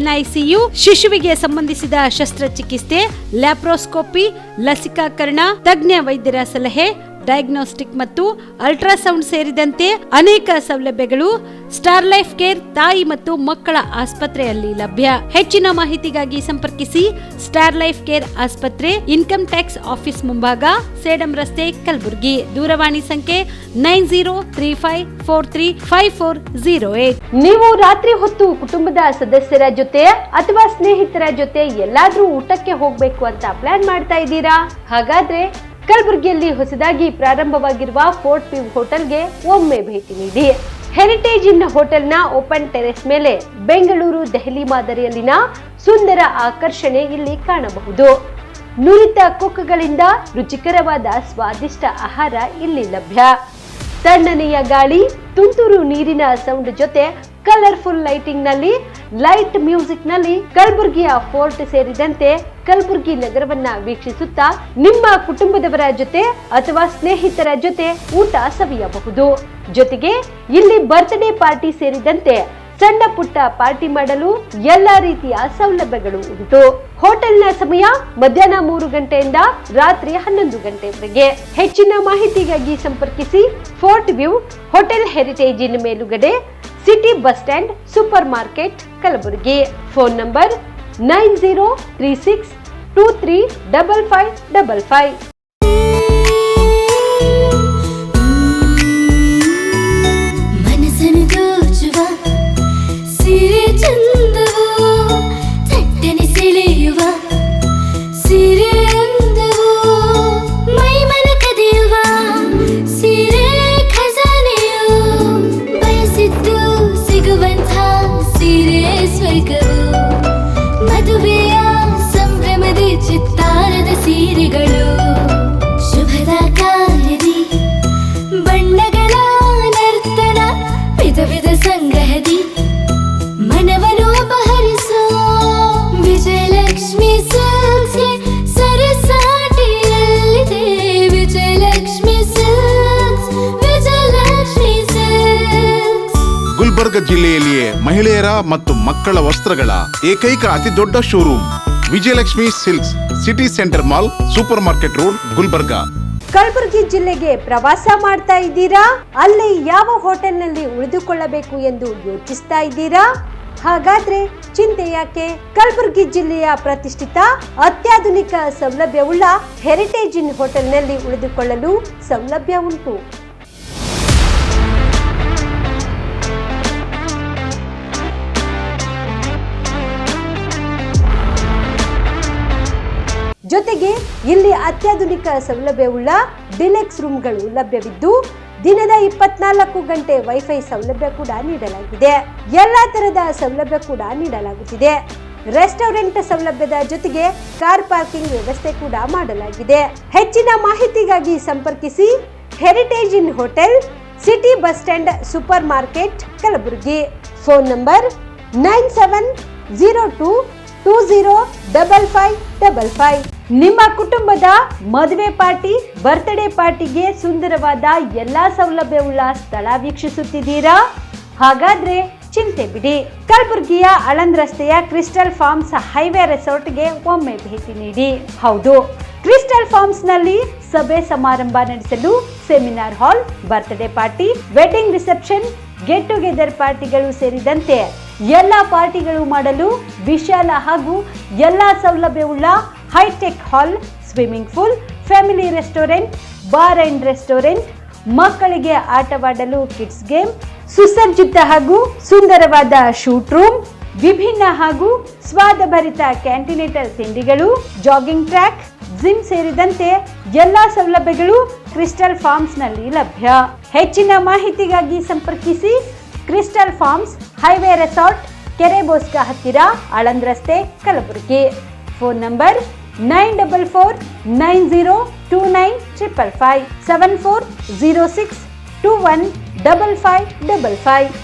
NICU, ಶಿಶುವಿಗೆ ಸಂಬಂಧಿಸಿದ ಶಸ್ತ್ರಚಿಕಿತ್ಸೆ, ಲ್ಯಾಪ್ರೋಸ್ಕೋಪಿ, ಲಸಿಕಾಕರಣ, ತಜ್ಞ ವೈದ್ಯರ ಸಲಹೆ, ಡಯಾಗ್ನೋಸ್ಟಿಕ್ ಮತ್ತು ಅಲ್ಟ್ರಾಸೌಂಡ್ ಸೇರಿದಂತೆ ಅನೇಕ ಸೌಲಭ್ಯಗಳು ಸ್ಟಾರ್ ಲೈಫ್ ಕೇರ್ ತಾಯಿ ಮತ್ತು ಮಕ್ಕಳ ಆಸ್ಪತ್ರೆಯಲ್ಲಿ ಲಭ್ಯ. ಹೆಚ್ಚಿನ ಮಾಹಿತಿಗಾಗಿ ಸಂಪರ್ಕಿಸಿ ಸ್ಟಾರ್ ಲೈಫ್ ಕೇರ್ ಆಸ್ಪತ್ರೆ, ಇನ್ಕಮ್ ಟ್ಯಾಕ್ಸ್ ಆಫೀಸ್ ಮುಂಭಾಗ, ಸೇಡಂ ರಸ್ತೆ, ಕಲಬುರಗಿ. ದೂರವಾಣಿ ಸಂಖ್ಯೆ 9035435408. ನೀವು ರಾತ್ರಿ ಹೊತ್ತು ಕುಟುಂಬದ ಸದಸ್ಯರ ಜೊತೆ ಅಥವಾ ಸ್ನೇಹಿತರ ಜೊತೆ ಎಲ್ಲಾದ್ರೂ ಊಟಕ್ಕೆ ಹೋಗ್ಬೇಕು ಅಂತ ಪ್ಲಾನ್ ಮಾಡ್ತಾ ಇದ್ದೀರಾ? ಹಾಗಾದ್ರೆ ಕಲಬುರಗಿಯಲ್ಲಿ ಹೊಸದಾಗಿ ಪ್ರಾರಂಭವಾಗಿರುವ ಫೋರ್ಟ್ ವ್ಯೂ ಹೋಟೆಲ್ಗೆ ಒಮ್ಮೆ ಭೇಟಿ ನೀಡಿ. ಹೆರಿಟೇಜ್ ಇನ್ ಹೋಟೆಲ್ನ ಓಪನ್ ಟೆರೆಸ್ ಮೇಲೆ ಬೆಂಗಳೂರು, ದೆಹಲಿ ಮಾದರಿಯಲ್ಲಿನ ಸುಂದರ ಆಕರ್ಷಣೆ ಇಲ್ಲಿ ಕಾಣಬಹುದು. ನುರಿತ ಕುಕ್ಗಳಿಂದ ರುಚಿಕರವಾದ ಸ್ವಾದಿಷ್ಟ ಆಹಾರ ಇಲ್ಲಿ ಲಭ್ಯ. ತಣ್ಣನೆಯ ಗಾಳಿ, ತುಂತುರು ನೀರಿನ ಸೌಂಡ್ ಜೊತೆ ಕಲರ್ಫುಲ್ ಲೈಟಿಂಗ್ ನಲ್ಲಿ, ಲೈಟ್ ಮ್ಯೂಸಿಕ್ ನಲ್ಲಿ ಕಲಬುರಗಿಯ ಫೋರ್ಟ್ ಸೇರಿದಂತೆ ಕಲಬುರಗಿ ನಗರವನ್ನ ವೀಕ್ಷಿಸುತ್ತಾ ನಿಮ್ಮ ಕುಟುಂಬದವರ ಜೊತೆ ಅಥವಾ ಸ್ನೇಹಿತರ ಜೊತೆ ಊಟ ಸವಿಯಬಹುದು. ಜೊತೆಗೆ ಇಲ್ಲಿ ಬರ್ತ್ಡೇ ಪಾರ್ಟಿ ಸೇರಿದಂತೆ ಸಣ್ಣ ಪುಟ್ಟ ಪಾರ್ಟಿ ಮಾಡಲು ಎಲ್ಲಾ ರೀತಿಯ ಸೌಲಭ್ಯಗಳು ಉಂಟು. ಹೋಟೆಲ್ನ ಸಮಯ ಮಧ್ಯಾಹ್ನ 3 ಗಂಟೆಯಿಂದ ರಾತ್ರಿ 11 ಗಂಟೆವರೆಗೆ. ಹೆಚ್ಚಿನ ಮಾಹಿತಿಗಾಗಿ ಸಂಪರ್ಕಿಸಿ ಫೋರ್ಟ್ ವ್ಯೂ ಹೋಟೆಲ್, ಹೆರಿಟೇಜ್ ಇನ್ ಮೇಲುಗಡೆ, city bus stand, super market, Kalaburagi. Phone number 9036235555. ಮನಸ್ಸನ್ನು ದೋಚುವ ಸಿರೆ ಚಂದವು, ಥಟ್ಟನೆ ಸೆಳೆಯುವ ಸಿರೆ ಅಂದವು, ಮೈಮನ ಕದಿಯುವ ಸಿರೆ ಖಜಾನೆಯು, ಬಯಸಿದ್ದು ಸಿಗುವಂಥ ಸಿರೆ ಸ್ವರ್ಗವು, ಮದುವೆಯ ಸಂಭ್ರಮದ ಚಿತ್ತಾರದ ಸೀರೆಗಳು, ಶುಭದ ಕಾರ್ಯದಿ ಬಣ್ಣಗಳ ನರ್ತನ, ವಿಧ ವಿಧ ಸಂಗ್ರಹದಿ ಮನವನ್ನು ಅಪಹರಿಸೋ ವಿಜಯಲಕ್ಷ್ಮಿ ಸಿಲ್ಕ್ಸ್ಗೆ ಸರಸಾಟಿಯಲ್ಲಿದೆ. Vijayalakshmi silks, Vijayalakshmi silks. ಗುಲ್ಬರ್ಗ ಜಿಲ್ಲೆಯಲ್ಲಿಯೇ ಮಹಿಳೆಯರ ಮತ್ತು ಮಕ್ಕಳ ವಸ್ತ್ರಗಳ ಏಕೈಕ ಅತಿ ದೊಡ್ಡ showroom Vijayalakshmi silks, city centre mall, super market road, Gulbarga. Kalaburagi ಜಿಲ್ಲೆಗೆ ಪ್ರವಾಸ ಮಾಡ್ತಾ ಇದ್ದೀರಾ? ಅಲ್ಲಿ ಯಾವ ಹೋಟೆಲ್ನಲ್ಲಿ ಉಳಿದುಕೊಳ್ಳಬೇಕು ಎಂದು ಯೋಚಿಸ್ತಾ ಇದ್ದೀರಾ? ಹಾಗಾದ್ರೆ ಚಿಂತೆ ಯಾಕೆ? ಕಲಬುರಗಿ ಜಿಲ್ಲೆಯ ಪ್ರತಿಷ್ಠಿತ ಅತ್ಯಾಧುನಿಕ ಸೌಲಭ್ಯವುಳ್ಳ ಹೆರಿಟೇಜ್ ಇನ್ ಹೋಟೆಲ್ನಲ್ಲಿ ಉಳಿದುಕೊಳ್ಳಲು ಸೌಲಭ್ಯ ಉಂಟು. ಜೊತೆಗೆ ಇಲ್ಲಿ ಅತ್ಯಾಧುನಿಕ ಸೌಲಭ್ಯವುಳ್ಳ ಡಿಲೆಕ್ಸ್ ರೂಮ್ಗಳು ಲಭ್ಯವಿದ್ದು ದಿನದ 24 ಗಂಟೆ ವೈಫೈ ಸೌಲಭ್ಯ ಕೂಡ ನೀಡಲಾಗಿದೆ. ಎಲ್ಲಾ ತರದ ಸೌಲಭ್ಯ ಕೂಡ ನೀಡಲಾಗುತ್ತಿದೆ. ರೆಸ್ಟೋರೆಂಟ್ ಸೌಲಭ್ಯದ ಜೊತೆಗೆ ಕಾರ್ ಪಾರ್ಕಿಂಗ್ ವ್ಯವಸ್ಥೆ ಕೂಡ ಮಾಡಲಾಗಿದೆ. ಹೆಚ್ಚಿನ ಮಾಹಿತಿಗಾಗಿ ಸಂಪರ್ಕಿಸಿ heritage inn hotel, city bus stand, super market, Kalaburagi. Phone number 9702205555. ನಿಮ್ಮ ಕುಟುಂಬದ ಮದುವೆ ಪಾರ್ಟಿ, ಬರ್ತ್ಡೇ ಪಾರ್ಟಿಗೆ ಸುಂದರವಾದ ಎಲ್ಲಾ ಸೌಲಭ್ಯವುಳ್ಳ ಸ್ಥಳ ವೀಕ್ಷಿಸುತ್ತಿದ್ದೀರಾ? ಹಾಗಾದ್ರೆ ಚಿಂತೆ ಬಿಡಿ. ಕಲಬುರಗಿಯ ಆಳಂದ್ ರಸ್ತೆಯ ಕ್ರಿಸ್ಟಲ್ ಫಾರ್ಮ್ಸ್ ಹೈವೇ ರೆಸಾರ್ಟ್ಗೆ ಒಮ್ಮೆ ಭೇಟಿ ನೀಡಿ. ಹೌದು, ಕ್ರಿಸ್ಟಲ್ ಫಾರ್ಮ್ಸ್ ನಲ್ಲಿ ಸಭೆ ಸಮಾರಂಭ ನಡೆಸಲು seminar hall, birthday party, wedding reception, get together ಪಾರ್ಟಿಗಳು ಸೇರಿದಂತೆ ಎಲ್ಲಾ ಪಾರ್ಟಿಗಳು ಮಾಡಲು ವಿಶಾಲ ಹಾಗೂ ಎಲ್ಲಾ ಸೌಲಭ್ಯವುಳ್ಳ hi-tech hall, swimming pool, family restaurant, bar and restaurant, ಮಕ್ಕಳಿಗೆ ಆಟವಾಡಲು ಕಿಡ್ಸ್ ಗೇಮ್, ಸುಸಜ್ಜಿತ ಹಾಗೂ ಸುಂದರವಾದ ಶೂಟ್ ರೂಮ್, ವಿಭಿನ್ನ ಹಾಗೂ ಸ್ವಾದಭರಿತ ಕ್ಯಾಂಟಿನೆಂಟಲ್ ತಿಂಡಿಗಳು, ಜಾಗಿಂಗ್ ಟ್ರ್ಯಾಕ್, ಜಿಮ್ ಸೇರಿದಂತೆ ಎಲ್ಲಾ ಸೌಲಭ್ಯಗಳು ಕ್ರಿಸ್ಟಲ್ ಫಾರ್ಮ್ಸ್ ನಲ್ಲಿ ಲಭ್ಯ. ಹೆಚ್ಚಿನ ಮಾಹಿತಿಗಾಗಿ ಸಂಪರ್ಕಿಸಿ ಕ್ರಿಸ್ಟಲ್ ಫಾರ್ಮ್ಸ್ ಹೈವೇ ರೆಸಾರ್ಟ್, ಕೆರೆ ಬೋಸ್ಕ ಹತ್ತಿರ, ಆಳಂದ್ ರಸ್ತೆ, ಕಲಬುರಗಿ. Phone number 9449029555 7406215555.